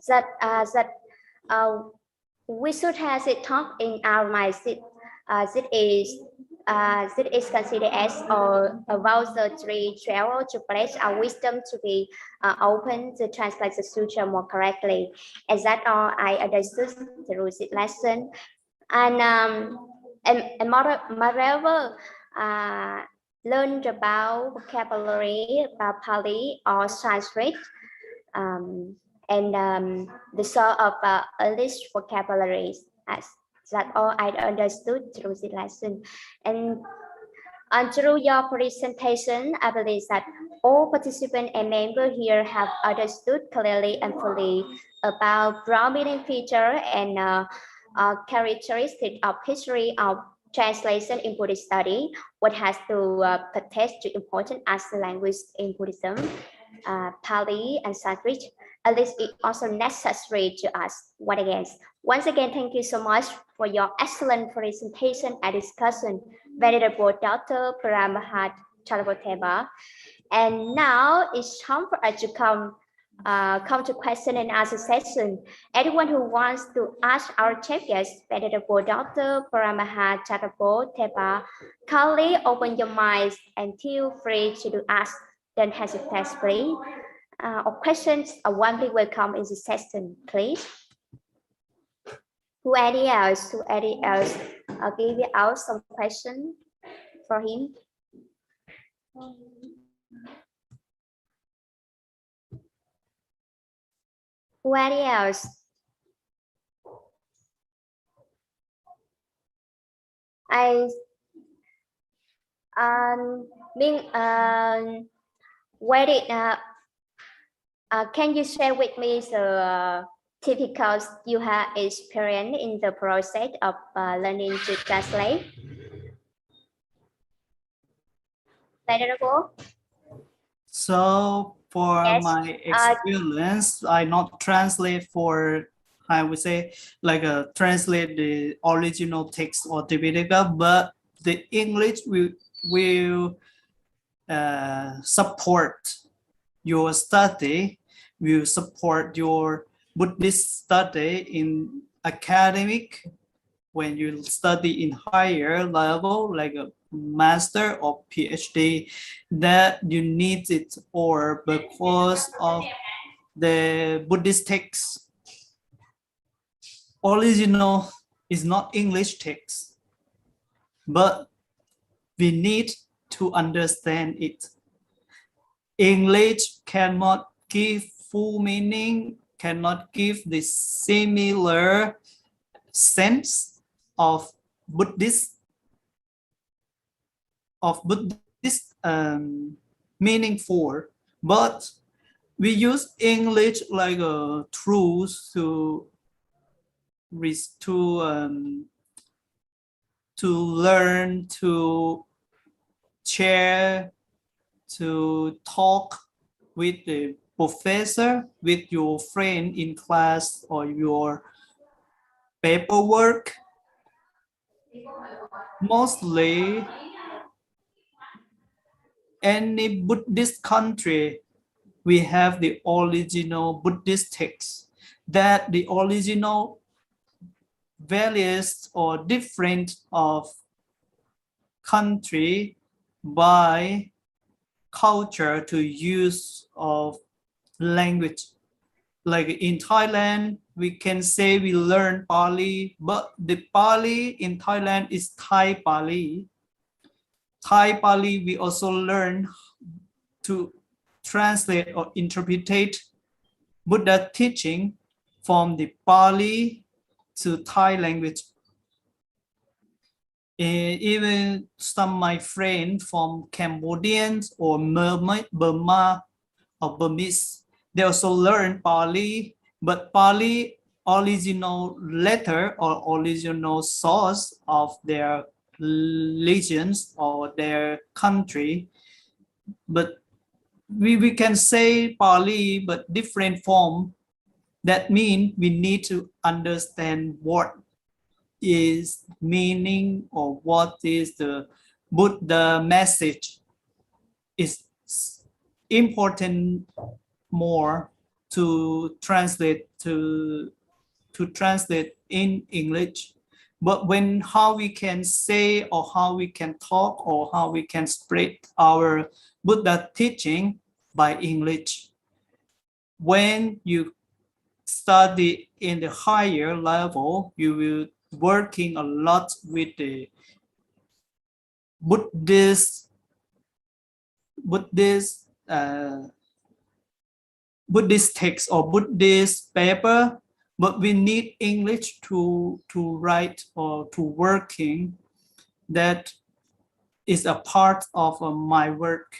That we should have it talk in our mind. That is considered as about the three travel to place our wisdom to be open to translate the sutra more correctly. And that all I understood through this lesson. And moreover, learned about vocabulary about Pali or Sanskrit, and the sort of English vocabularies. That's all I understood through the lesson. And through your presentation, I believe that all participants and members here have understood clearly and fully about prominent feature and characteristic of history of translation in Buddhist study, what has to attest to important as the language in Buddhism, Pali and Sanskrit. At least it also necessary to us. Once again, thank you so much for your excellent presentation and discussion, Venerable Dr. Phramaha Chakrapol. And now it's time for us to come to question and answer session. Anyone who wants to ask our chief guest, Venerable Dr. Phramaha Chakrapol, kindly open your minds and feel free to ask. Don't hesitate, please. Or questions are warmly welcome in this session, please. Who any else? Give out some question for him. Who any else? Where did can you share with me the Typical you have experience in the process of learning to translate. Venerable? So for Yes. my experience, I not translate for, I would say, like translate the original text or Tibetica, but the English will support your study, will support your Buddhist study in academic. When you study in higher level, like a master or PhD, that you need it, or because of the Buddhist text original is not English text, but we need to understand it. English cannot give full meaning, cannot give the similar sense of Buddhist meaningful, but we use English like a tool to learn, to share, to talk with the professor, with your friend in class, or your paperwork. Mostly any Buddhist country, we have the original Buddhist text, that the original values or different of country by culture to use of language. Like in Thailand, we can say we learn Pali, but the Pali in Thailand is Thai Pali. Thai Pali, we also learn to translate or interpret Buddha teaching from the Pali to Thai language. Even some of my friends from Cambodians or Burma or Burmese, they also learn Pali, but Pali original letter or original source of their religions or their country, but we can say Pali, but different form. That means we need to understand what is meaning or what is the Buddha message. Is important more to translate in English. But when how we can say or how we can talk or how we can spread our Buddha teaching by English. When you study in the higher level, you will working a lot with the Buddhist text or Buddhist paper, but we need English to write or to working. That is a part of my work.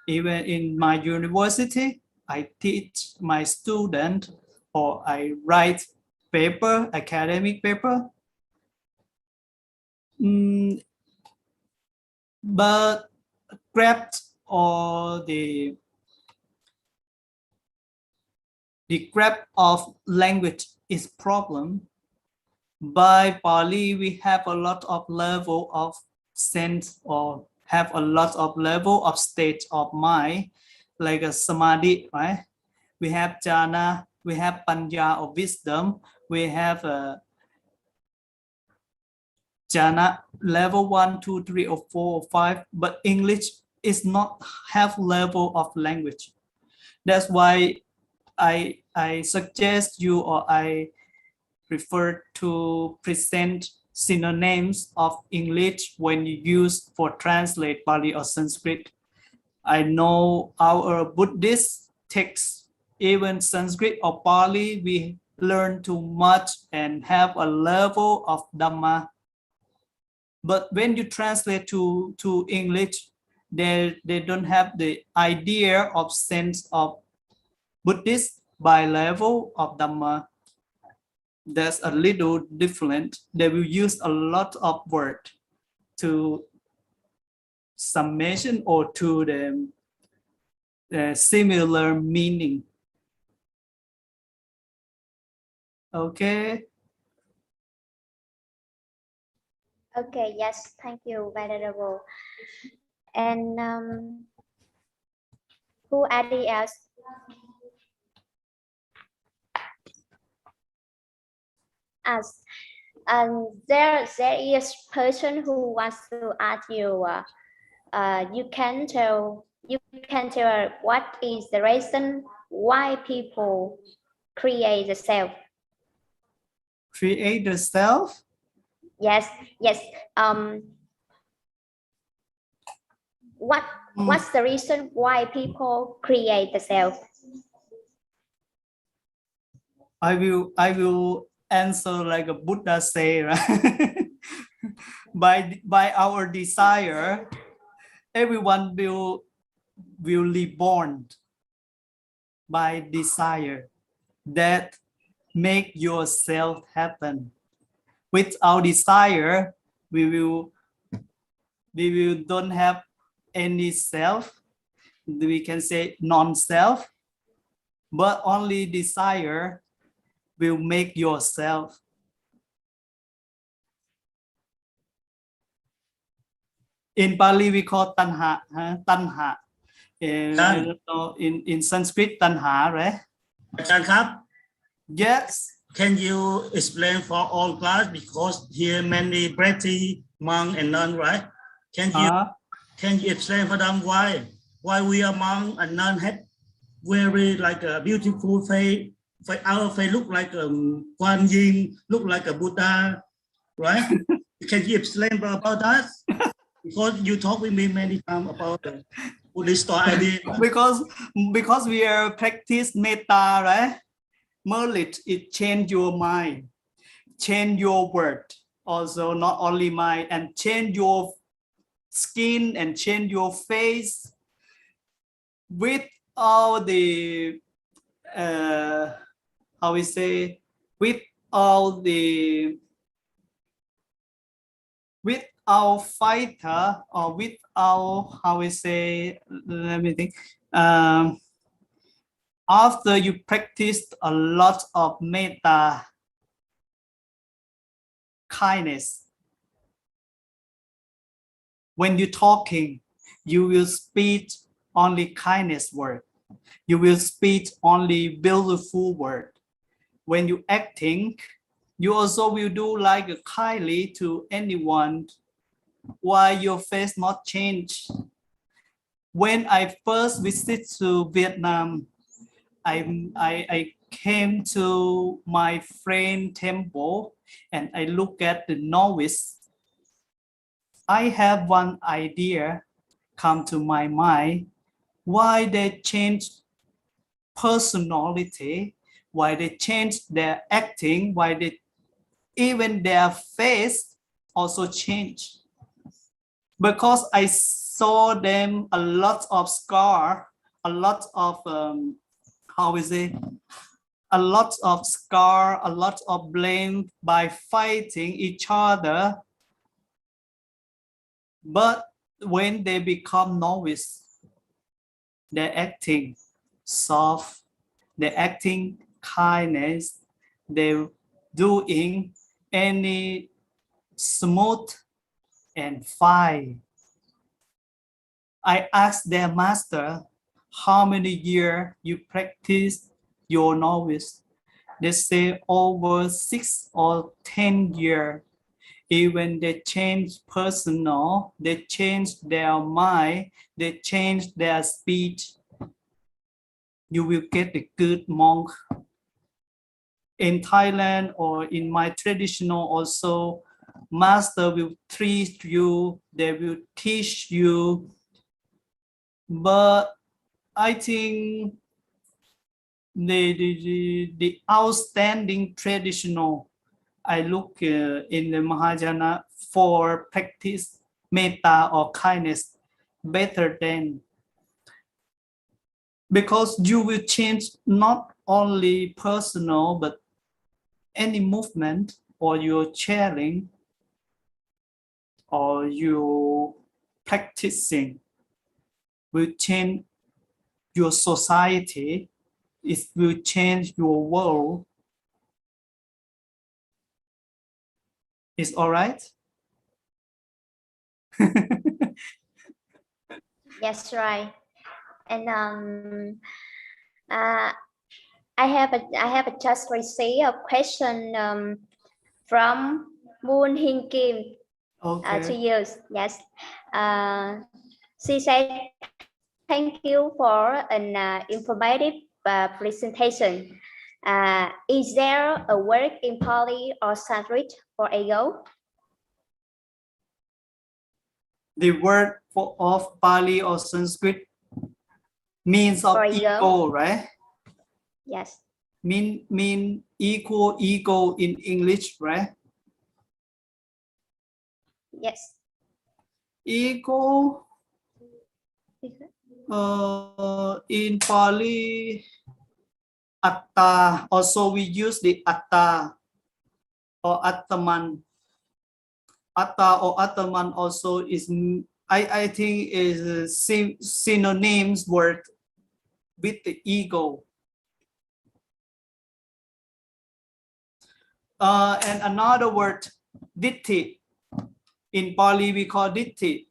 Even in my university, I teach my student or I write paper, academic paper. But craft or the craft of language is problem. By Pali, we have a lot of level of sense or have a lot of level of state of mind, like a samadhi, right? We have jhana, we have panya or wisdom, we have a jhana level 1, 2, 3, or 4, or 5, but English is not have level of language. That's why I suggest you or I prefer to present synonyms of English when you use for translate Pali or Sanskrit. I know our Buddhist texts, even Sanskrit or Pali, we learn too much and have a level of Dhamma. But when you translate to English, they don't have the idea of sense of Buddhist by level of Dhamma. there's a little different. They will use a lot of word to summation or to the similar meaning. Okay. Okay, yes, thank you, Venerable. And who added else? Us. And there is person who wants to ask you. You can tell what is the reason why people create the self. Create the self. Yes. What's the reason why people create the self? I will answer like a Buddha say, right? by our desire, everyone will be born by desire that make yourself happen. Without desire, we will don't have any self. We can say non-self, but only desire will make yourself. In Pali we call tanha, tanha. In Sanskrit tanha, right? Yes. Can you explain for all class, because here many pretty monk and nun, right? Can you explain for them why we are monk and nun have very like a beautiful face? Our face look like a Kuan Yin, look like a Buddha, right? Can you explain about that? Because you talk with me many times about the Buddhist idea. Because we are practice metta, right? Merlit, it change your mind, change your word, also not only mind, and change your skin and change your face with all the how we say, with all the with our fighter, or with our, how we say, let me think, after you practiced a lot of metta, kindness, when you're talking, you will speak only kindness word. You will speak only beautiful word. When you acting, you also will do like kindly to anyone. Why your face not change? When I first visit to Vietnam, I came to my friend temple and I look at the novice. I have one idea come to my mind, why they change personality, why they change their acting, why they even their face also change. Because I saw them a lot of scar, a lot of how is it? A lot of scar, a lot of blame by fighting each other. But when they become novice, they're acting soft, they're acting kindness, they're doing any smooth and fine. I asked their master, how many years you practice your novice? They say over 6 or 10 years. Even they change personal, they change their mind, they change their speech, you will get a good monk. In Thailand or in my traditional also, master will treat you, they will teach you. But I think the outstanding traditional, I look in the Mahayana for practice metta or kindness better than, because you will change not only personal but any movement or you're sharing or you practicing will change your society, it will change your world. Is all right? Yes, right. And I have just received a question from Moon Hin Kim to you. Yes. She said, thank you for an informative presentation. Is there a word in Pali or Sanskrit for ego? The word of Pali or Sanskrit means of ego, right? Yes. Mean ego in English, right? Yes. Ego in Pali, atta. Also, we use the atta or ataman. Atta or ataman also is, I think, is a synonyms word with the ego. And another word, ditti. In Pali, we call ditti.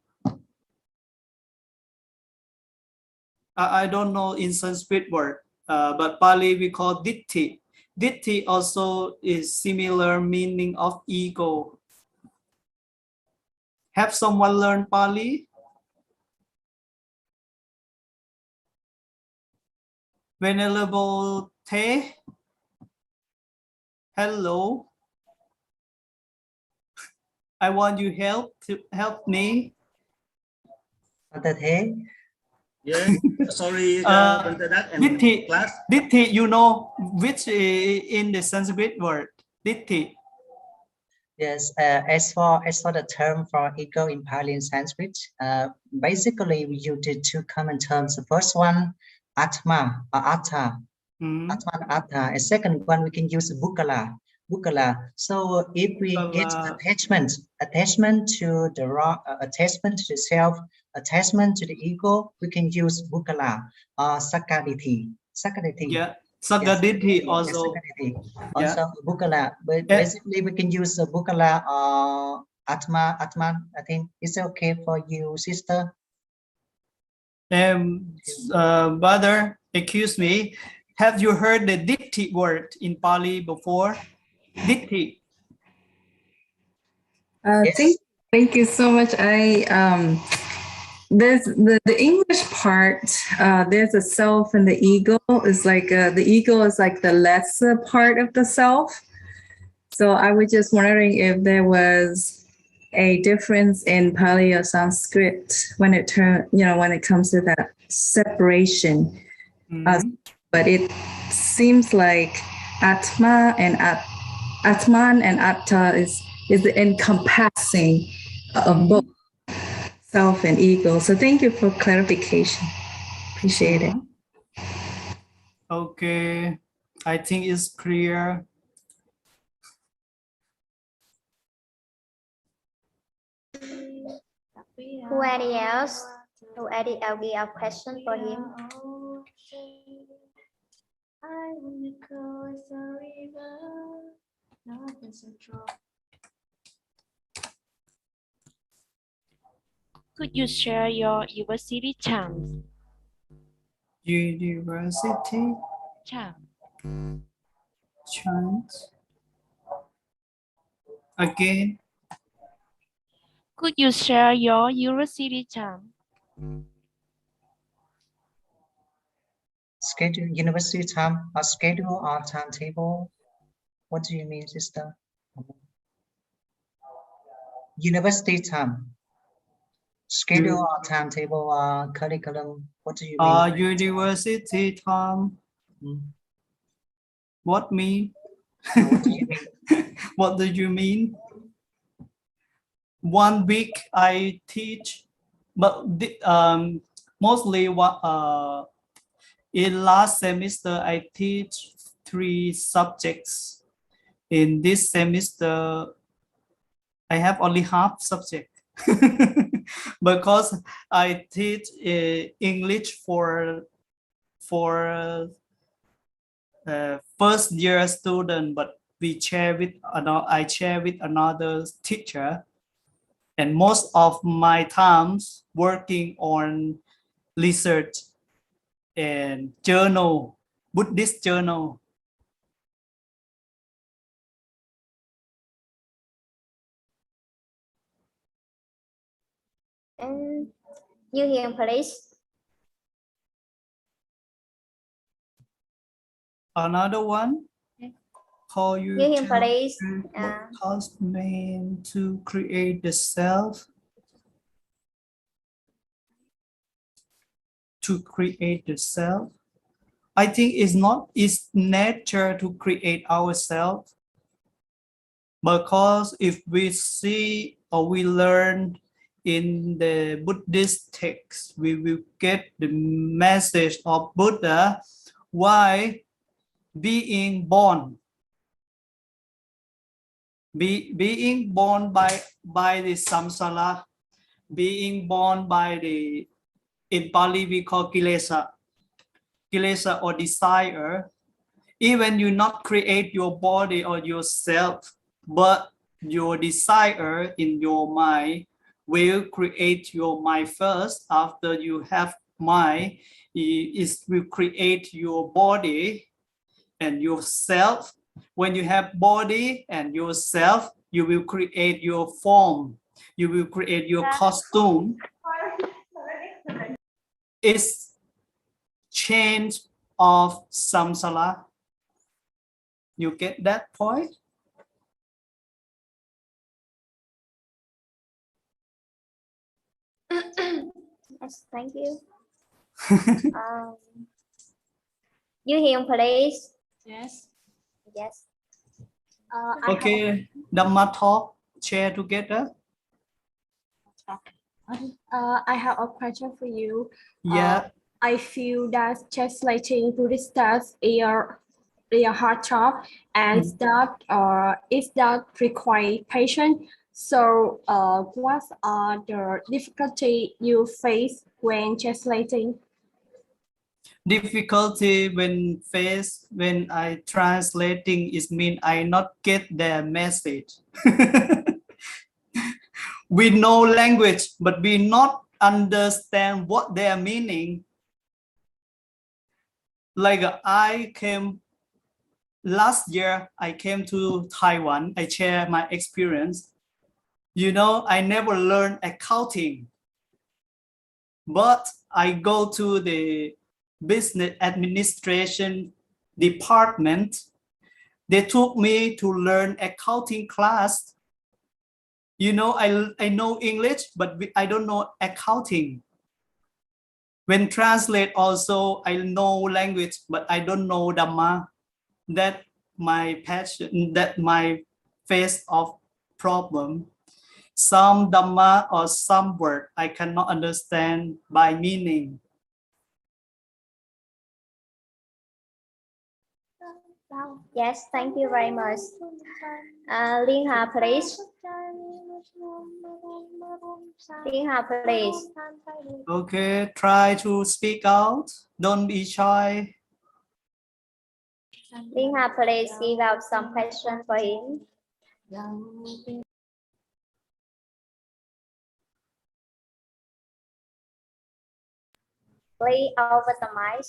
I don't know in Sanskrit word, but Pali we call ditti. Ditti also is similar meaning of ego. Have someone learned Pali? Venerable Te? Hello. I want you to help me. Yes, sorry, Ditti, class. Ditti, you know which in the Sanskrit word? Ditti. Yes, as for the term for ego in Pali and Sanskrit, basically we use the two common terms. The first one, atma or atta. Atma and atta. And second one, we can use bukkala. So if we get attachment to the attachment to the self, attachment to the ego, we can use bukkala or sakaditi. Yeah, sakaditi also. Also bukkala, but basically we can use bukkala or atman. I think it's okay for you, sister. Brother, excuse me. Have you heard the ditti word in Pali before? Ditti. Yes. Thank you so much. There's the English part. There's a self and the ego. Is like the ego is like the lesser part of the self. So I was just wondering if there was a difference in Pali or Sanskrit when it comes to that separation. But it seems like Atman and Atta is the encompassing of both self and ego. So thank you for clarification. Appreciate it. Okay, I think it's clear. Who else? Who added a question for him? Could you share your university charms? University charms. Again. Could you share your university charm? Schedule, university time, or schedule or timetable. What do you mean, sister? University time. Schedule or timetable or curriculum. What do you mean? University time. What mean? What do you mean? What do you mean? 1 week I teach, but mostly in last semester I teach 3 subjects. In this semester, I have only half subject because I teach English for first year student, but we share with another. I share with another teacher, and most of my times working on research and journal, Buddhist journal. And you hear, please. Another one. Call you You hear, please. what cause man to create the self? To create the self. I think it's nature to create ourselves, because if we see or we learn in the Buddhist text, we will get the message of Buddha why being born. Being born by the samsara, being born by the, in Pali we call kilesa or desire. Even you not create your body or yourself, but your desire in your mind will create your mind first. After you have mind, it will create your body and yourself. When you have body and yourself, you will create your form. You will create your costume. It's change of samsara. You get that point? Yes, thank you. You hear, please. Yes. Yes. Okay, Dhamma talk, share together. I have a question for you. Yeah. I feel that translating Buddhist texts is a hard job, and that require patience. So, what are the difficulties you face when translating? Difficulty when I translating is mean I not get their message. We know language, but we not understand what they are meaning. Like I came last year, I came to Taiwan. I share my experience. You know, I never learned accounting, but I go to the business administration department. They took me to learn accounting class. You know, I know English, but I don't know accounting. When translate also, I know language, but I don't know Dhamma. That my passion, that my face of problem. Some Dhamma or some word I cannot understand by meaning. Yes, thank you very much. Liên Hà, please. Liên Hà, please. Okay, try to speak out. Don't be shy. Liên Hà, please give out some questions for him. Please over the mic.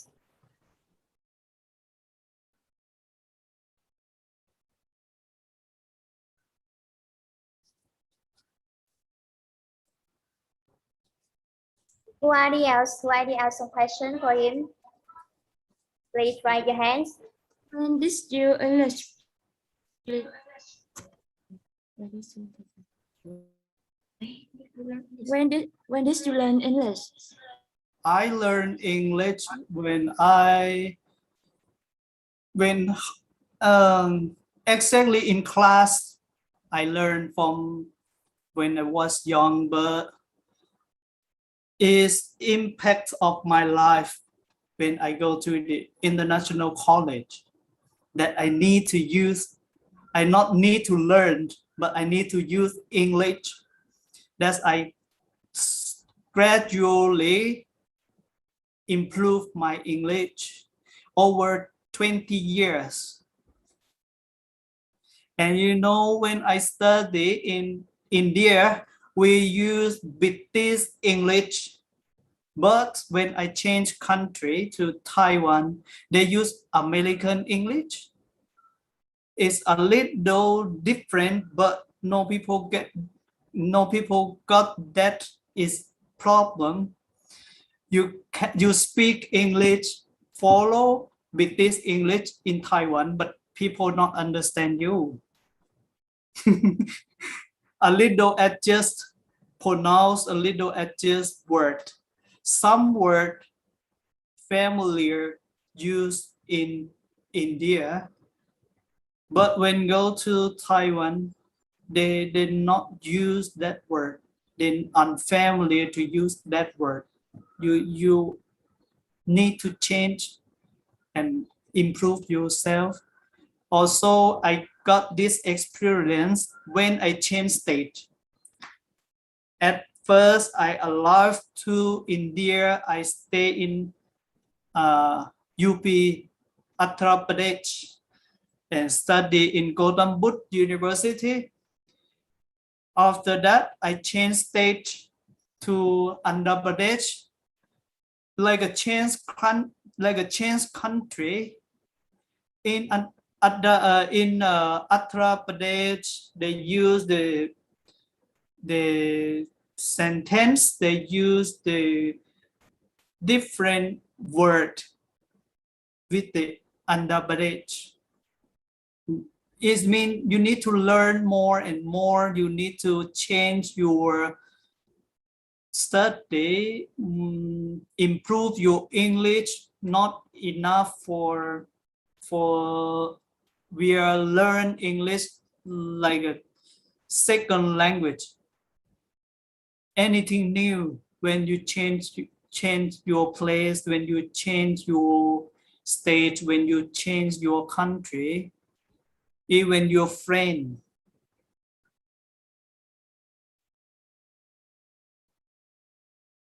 Who else some question for him? Please raise your hands. When did you English? When did you learn English? I learned English when exactly in class. I learned from when I was young, but is impact of my life when I go to the international college that I need to use I not need to learn, but I need to use English. That I gradually improve my English over 20 years. And you know, when I study in India, we use British English. But when I change country to Taiwan, they use American English. It's a little different, but no people got that is problem. You speak English, follow British English in Taiwan, but people not understand you. A little adjust, pronounce a little adjust word. Some word familiar used in India, but when go to Taiwan, they did not use that word. They're unfamiliar to use that word. You need to change and improve yourself. Also, I got this experience when I changed state. At first, I arrived to India. I stay in UP, Uttar Pradesh, and study in Gautam Buddha University. After that, I changed state to Andhra Pradesh, like a change country. In Uttar Pradesh, they use the sentence. They use the different word with the Andhra Pradesh. It means you need to learn more and more. You need to change your study, improve your English. Not enough for we are learn English like a second language. Anything new when you change your place, when you change your state, when you change your country, even your friend.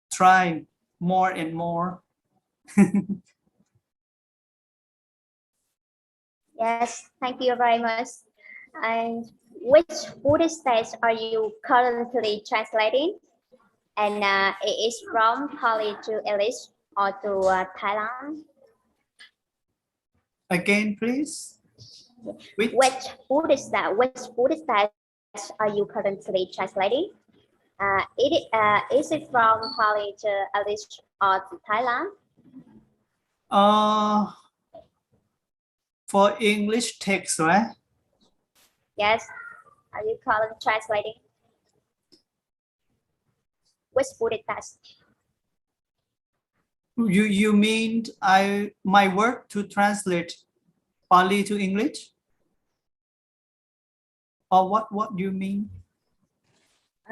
Try more and more. Yes, thank you very much. And which Buddhist text are you currently translating? And it is from Pali to English or to Thailand? Again, please. Which Buddhist text are you currently translating? Is it from Pali to English or to Thailand? For English text, right? Yes. Are you currently translating? Which Buddhist text? You mean my work to translate Pali to English? Or what do you mean?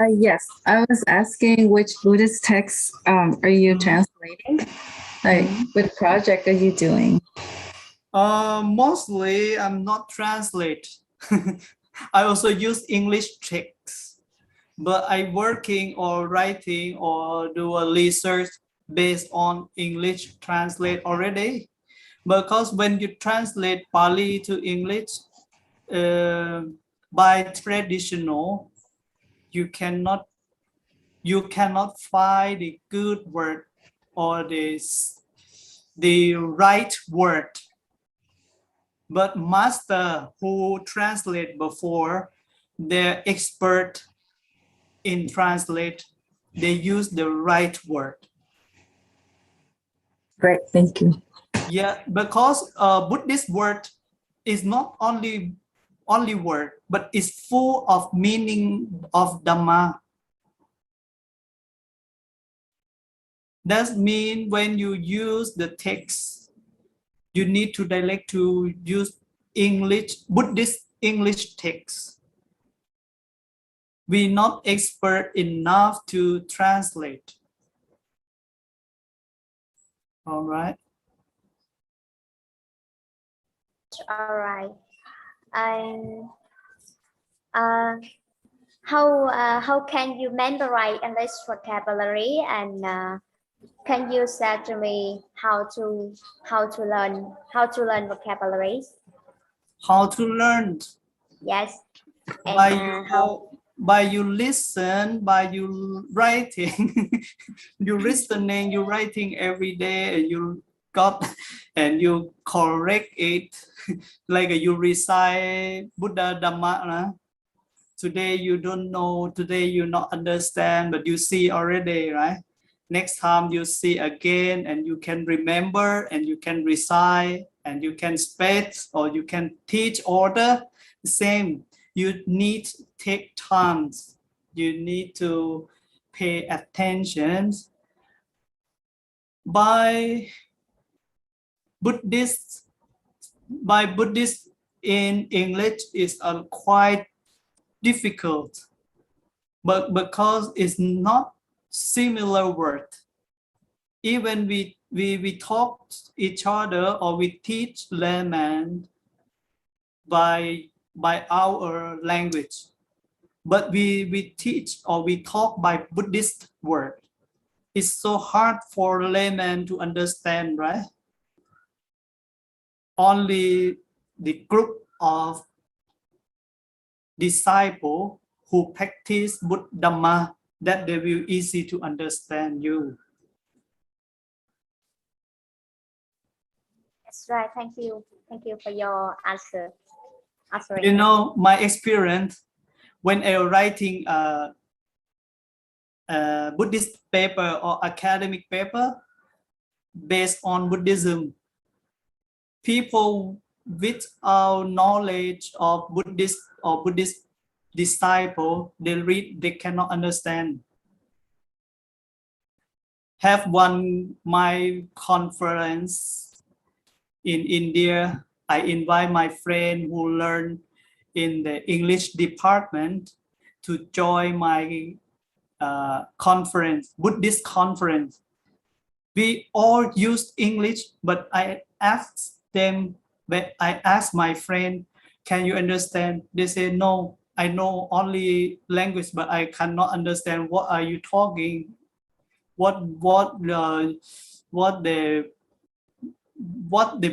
Yes, I was asking which Buddhist texts are you translating? Like, what project are you doing? Mostly I'm not translate. I also use English texts, but I'm working or writing or do a research based on English translate already. Because when you translate Pali to English, by traditional, you cannot find the good word or the right word. But master who translate before, they're expert in translate, they use the right word. Great, thank you. Yeah, because Buddhist word is not only word, but it's full of meaning of Dhamma. That means when you use the text, you need to direct to use English, Buddhist English text. We're not expert enough to translate. All right. All right. And How can you memorize English vocabulary, and can you say to me how to learn vocabularies? How to learn? Yes. And By how? By you listen, by you writing, you listening, you writing every day, and you got and you correct it, like you recite Buddha Dhamma. Today you don't know, today you not understand, but you see already, right? Next time you see again, and you can remember, and you can recite, and you can speak, or you can teach order. The same. You need to take time. You need to pay attention. By Buddhist in English is quite difficult, but because it's not similar word. Even we talk each other, or we teach layman by our language, but we teach or we talk by Buddhist word. It's so hard for layman to understand, right? Only the group of disciples who practice Buddha Dhamma, that they will easy to understand you. That's right. Thank you for your answer. You know, my experience when I writing a Buddhist paper or academic paper based on Buddhism, people without knowledge of Buddhist or Buddhist disciple, they read, they cannot understand. Have one my conference in India. I invite my friend who learn in the English department to join my conference, Buddhist conference. We all use English, but I asked them, but I asked my friend, can you understand? They say, no, I know only language, but I cannot understand what are you talking. What the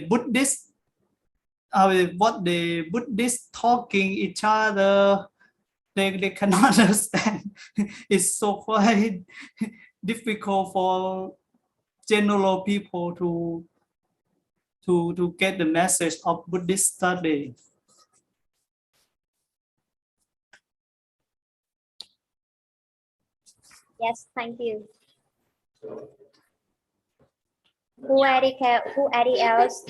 Buddhist what the Buddhists talking each other, they cannot understand. It's so quite difficult for general people to get the message of Buddhist study. Yes, thank you. Who any else?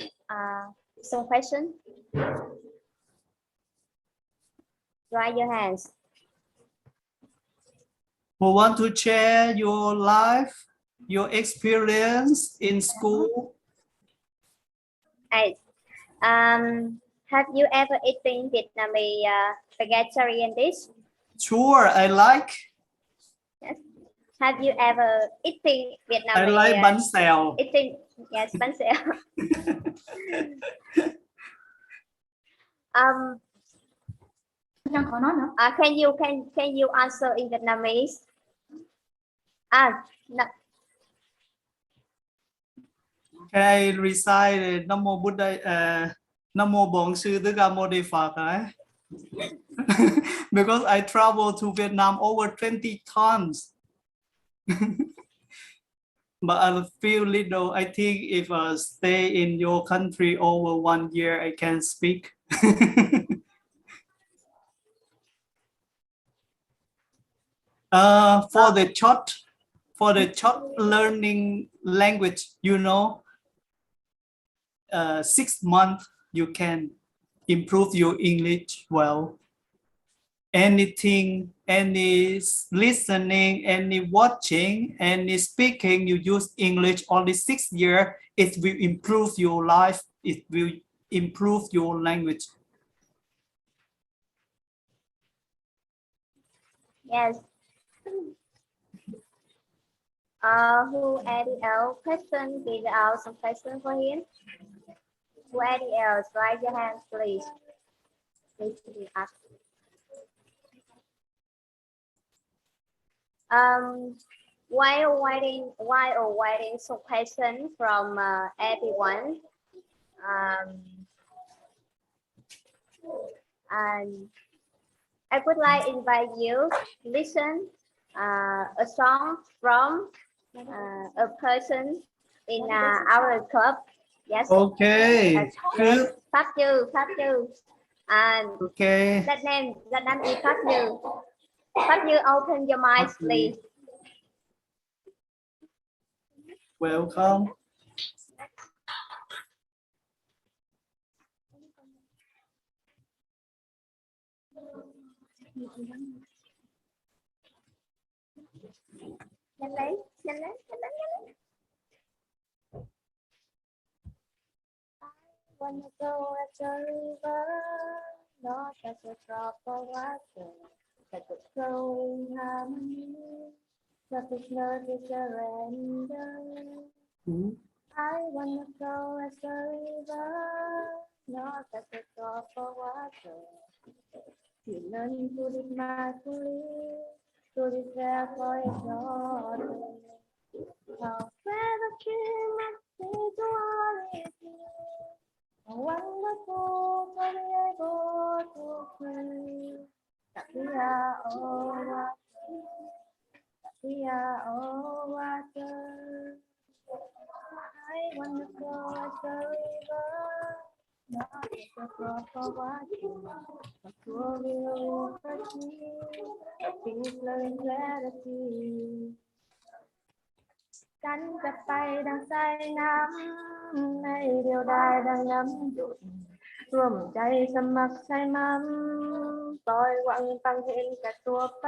Some question? Raise your hands. Who want to share your life, your experience in school? Have you ever eaten Vietnamese vegetarian dish? Sure, I like. Yes. Have you ever eaten Vietnamese? I like bánh xèo. Eating, yes, bánh xèo. Can you answer in Vietnamese? No. Okay, recite Nam Mô Buddha, Nam Mô Bổn Sư Thích Ca Mâu Ni Phật, right? Because I traveled to Vietnam over 20 times. But I feel little. I think if I stay in your country over 1 year, I can speak. For the short learning language, you know, 6 months you can improve your English well. Anything, any listening, any watching, any speaking, you use English only 6 years, it will improve your life, it will improve your language. Yes. Who any else question? Read out some question for him. Who any else? Raise your hands, please. Please ask. Um, while waiting some questions from everyone, and I would like to invite you to listen a song from a person in our club. Yes. Okay. Good. Pháp Như. And Okay. that name is Pháp Như. Pháp Như, open your mind, please. Welcome. Nhanh lên. Wanna go at the river, not as a drop of water, but the flowing harmony, but it's not a surrender. I wanna go as the river, not as a drop of water. You learn to live mindfully, to live there for a daughter. How fair the king must be to all his years. How wonderful to be able to pray that we are all water, that we are all water. I wanna go as the river, not as a drop of water, but to a real mercy, a peace, loving gratitude. ฉันจะไปดังสายน้ำในเดียวดายดังน้ำหยดร่วมใจสมัครใจมั่นปล่อยหวังฟังเพลงกับตัวไป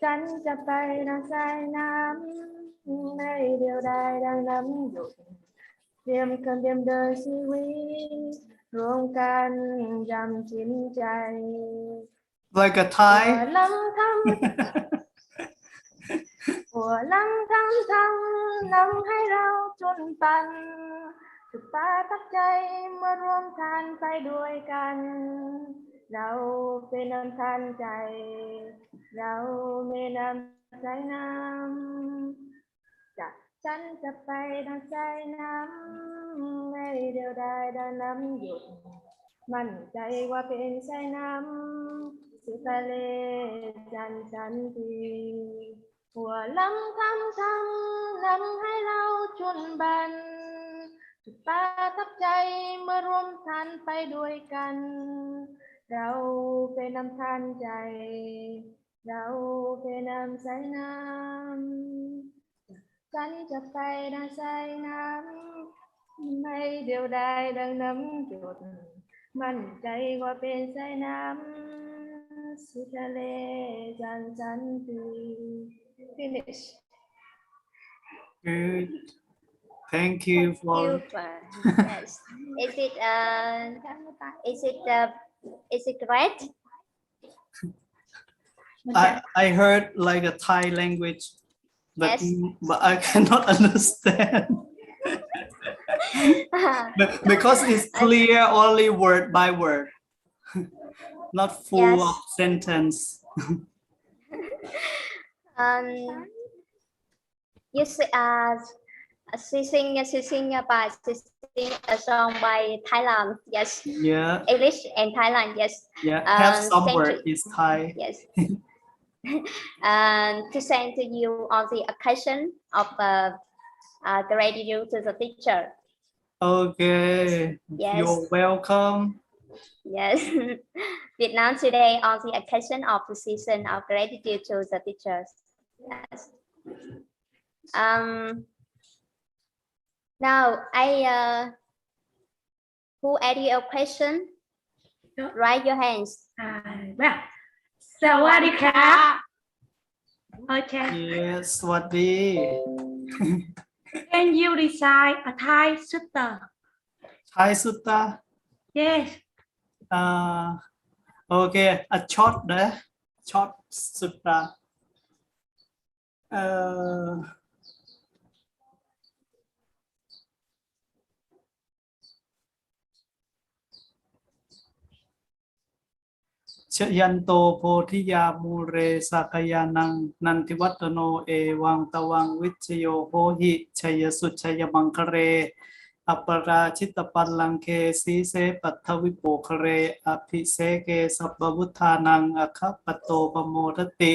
ฉันจะไปดังสายน้ำในเดียวดายดังน้ำหยดเตรียมคำเตรียมเดินชีวิตรวมกันยำชินใจ Like a Thai. หัวลำทำนำให้เราจนปันสุดตาทักใจเมื่อรวมทานไปด้วยกันเราเป็นน้ำทานใจเราไม่น้ำใจน้ำจากฉันจะไปดังใจน้ำไม่เดียวดายดังน้ำหยดมั่นใจว่าเป็นใจน้ำสุดทะเลจันทร์ดีหัวลำทำนำให้เราจนบันจุดตาทับใจเมื่อรวมทานไปด้วยกันเราเป็นน้ำทานใจเราเป็นน้ำใสน้ำฉันจะไปดังใสน้ำไม่เดียวดายดังน้ำหยดมั่นใจว่าเป็นใสน้ำสุดทะเลจันทร์ดีFinish. Good. Thank you for. Yes. Is it correct? I heard like a Thai language, but Yes. but I cannot understand. Because it's clear only word by word, not full Yes. of sentence. You sing a song by Thailand. Yes. Yeah. English and Thailand. Yes. Yeah. Have some word is Thai. Yes. And to send to you on the occasion of the radio to the teacher. Okay. Yes. You're welcome. Yes. Vietnam today on the occasion of the season of gratitude to the teachers. Yes. Now who added a question? Raise your hands. Well, สวัสดีครับ Okay. Yes, สวัสดี Can you design a Thai sutta? Thai sutta. Yes. Okay, a short sutta. ยันโตโพธิยามูเรสักยานังนันทิวัตโนเอวังตวังวิชโยโหหิชัยสุชัยมังคะเรอัปปราชิตปัลลังเคสีเสปัทถวิโปคะเรอภิเสเกสัพพวุธานังอคปโตปโมทติ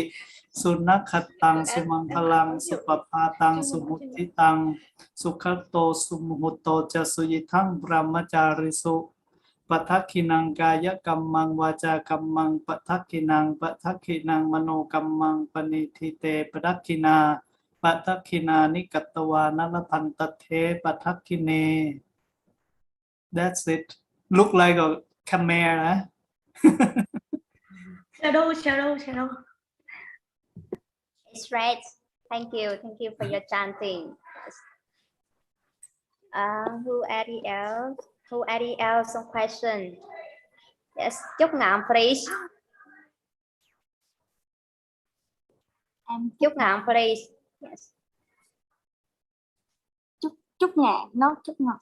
สุนัขขตังสุมังคลังสุปปาตังสุมุทิตังสุขโตสุมุหุโตจะสุยิทังบรมจาริสุปัทขินังกายกัมมังวาจากัมมังปัทขินังมโนกัมมังปณิทิเตปัทขินาปัทขินานิกัตตวานลพันตเทปัทขิเน That's it. Look like a camera. Shadow. It's right. Thank you for your chanting. Who any else some question? Yes, Chúc Ngạn please. Chúc Ngạn please. Yes. Chúc Ngạn, not Chúc Ngọc.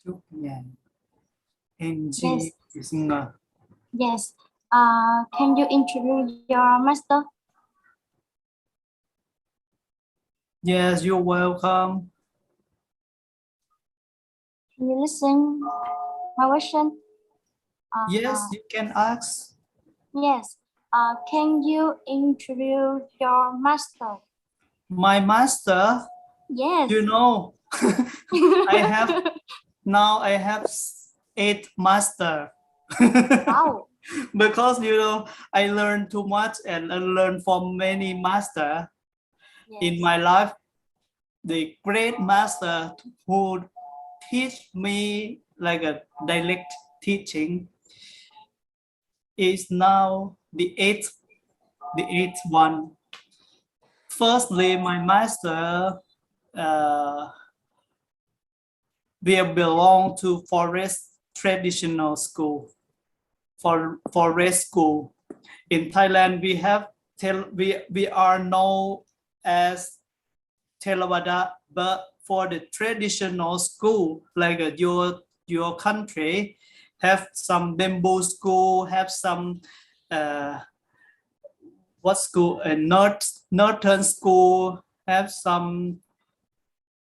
Chúc Ngạn. NG Yes. is not. Yes. Can you introduce your master? Yes, you're welcome. Can you listen my question? Yes, you can ask. Yes. Can you introduce your master? My master, Yes. you know, I have 8 master. Wow. Because you know, I learned too much and I learned from many master in my life. The great master who teach me like a direct teaching is now the eighth one. Firstly, my master will belong to forest traditional school. Forest school in Thailand, we are known as Theravada, but for the traditional school, like your country, have some bamboo school, have some what school? Northern school, have some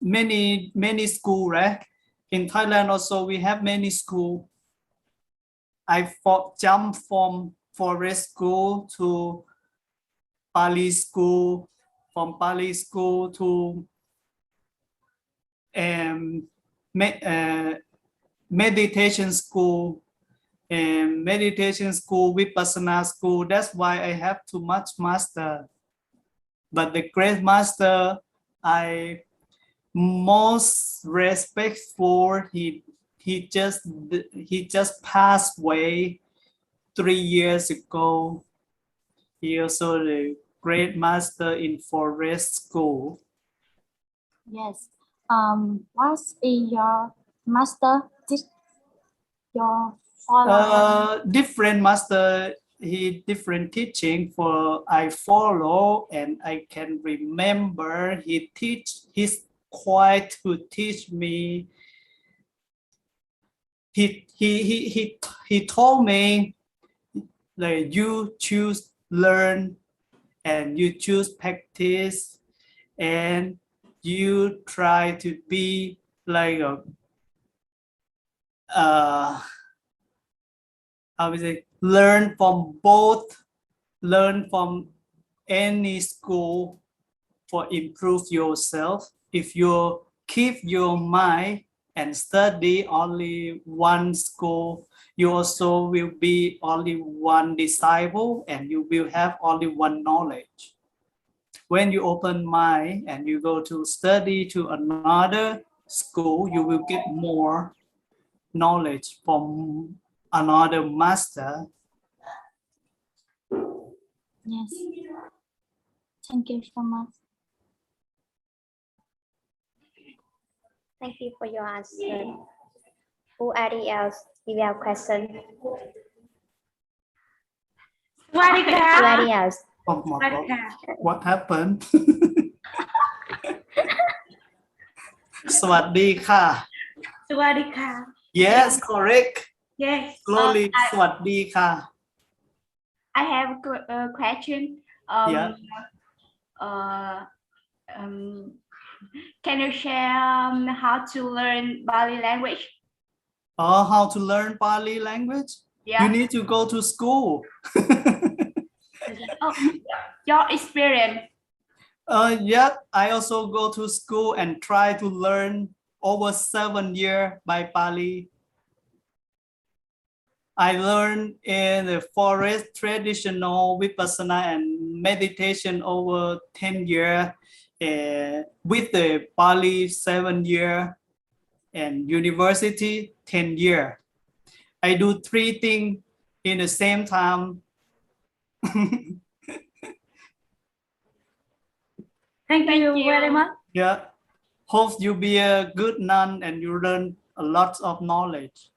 many school, right? In Thailand also we have many school. I jumped from forest school to Pali school, from Pali school to meditation school, and meditation school, Vipassana school. That's why I have too much master. But the great master I most respect for, he just passed away 3 years ago. He also the great master in forest school. Yes. What is your master teach your follower? Different master, he different teaching for I follow, and I can remember he's quite to teach me. He told me like you choose learn and you choose practice and you try to be like how is it, learn from any school for improve yourself. If you keep your mind and study only one school, you also will be only one disciple and you will have only one knowledge. When you open mind and you go to study to another school, you will get more knowledge from another master. Yes. Thank you so much. Thank you for your answer. Who else give your question? Who else? What happened? สวัสดีค่ะ สวัสดีค่ะ Yes, correct. Yes. Slowly สวัสดีค่ะ I have a question. Yeah. Can you share how to learn Bali language? How to learn Pali language? Yeah. You need to go to school. Your experience. Yeah, I also go to school and try to learn over 7 years by Pali. I learned in the forest traditional vipassana and meditation over 10 years with the Pali 7 years and university 10 years. I do 3 things in the same time. Thank you very much. Yeah. Hope you be a good nun and you learn a lot of knowledge.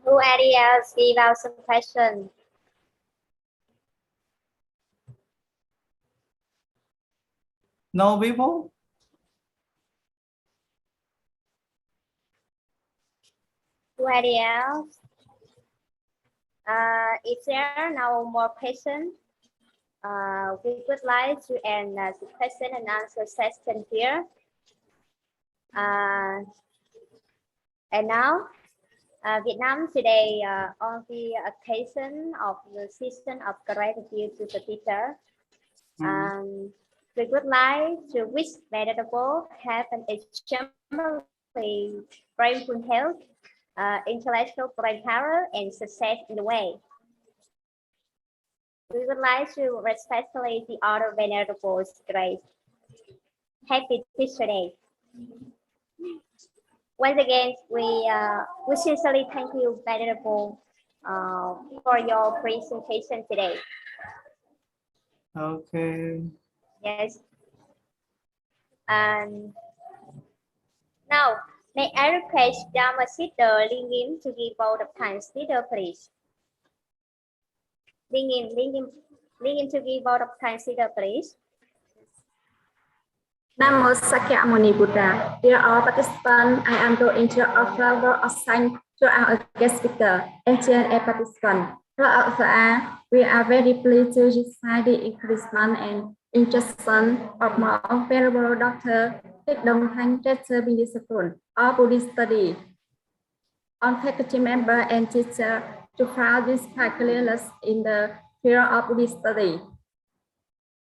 Anybody else give out some questions? No people? Anybody else? If there are no more questions, we would like to end the question and answer session here. And now, Vietnam today, on the occasion of the season of gratitude to the teacher, we would like to wish Ven.Dr. have an extremely brainful health, intellectual brain power, and success in the way. We would like to respectfully the order Ven.Dr.'s grace. Happy Teacher Day. Once again, we sincerely thank you, Ven.Dr. For your presentation today. Okay. Yes. And now, may I request Dharma Sister Linh Im to give vote of thanks, leader, please. Linh Im to give vote of thanks, leader, please. Namo Sakyamuni Buddha. Dear all participants, I am going to offer word of thanks to our guest speaker, ancient participants. Throughout the year, we are very pleased to recite the encouragement and instruction of our Venerable Dr. Ven.Dr. Teacher School of Buddhist study. On faculty member and teacher to follow this particulars in the field of Buddhist study.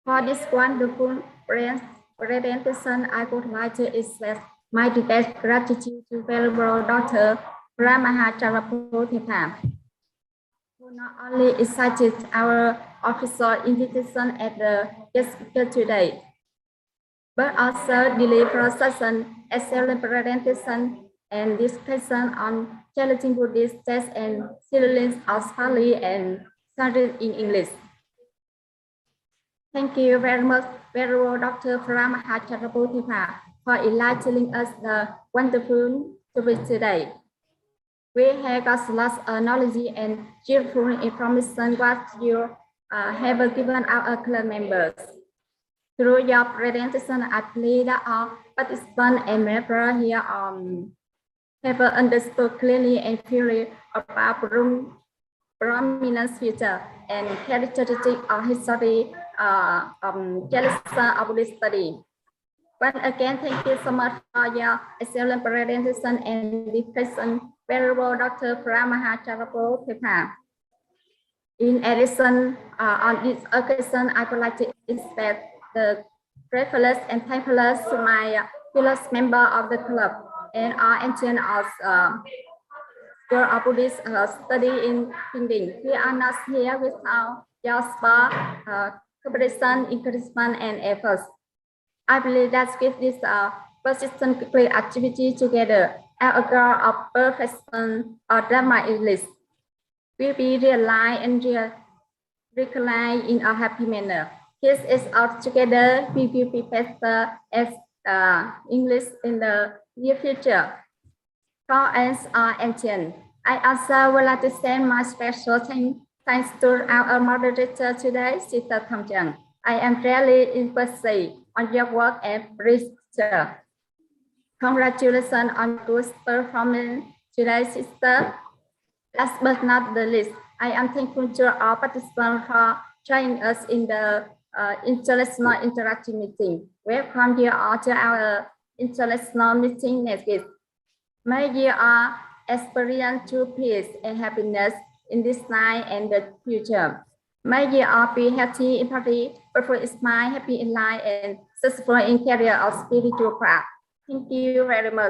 For this wonderful presentation, I would like to express my deepest gratitude to Venerable Dr. Phramaha Chakrapol Thepa, who not only excited our official invitation at the guest speaker today, but also delivered session, excellent presentation, and discussion on challenging Buddhist texts and syllables of Pali and Sanskrit in English. Thank you very much, Venerable Dr. Phramaha Chakrapol Thepa, for enlightening us the wonderful topic today. We have got lots of knowledge and cheerful information what you have given our club members. Through your presentation, I believe that all participants and members here have understood clearly and fully about prominent feature and characteristic of history of this study. Once again, thank you so much for your excellent presentation and discussion, Venerable Dr. Phramaha Chakrapol Thepa. In addition, on this occasion, I would like to express the gratefulness and thankfulness to my fellow member of the club and our ancient of School of Buddhist study in Pingding. We are not here without your support, cooperation, encouragement, and efforts. I believe that with this persistent activity together, our goal of perfection or Dharma English will be realized and recognized in a happy manner. This is all together, we will be better as English in the near future. For us are ancient. I also would like to send my special thanks to our moderator today, Sister Thamjang. I am really impressed on your work and research. Congratulations on good performance today, sister. Last but not the least, I am thankful to all participants for joining us in the international interactive meeting. Welcome you all to our international meeting next week. May you all experience true peace and happiness in this night and the future. May you all be healthy in body, perfect in smile, happy in life, and successful in career or spiritual path. Thank you very much.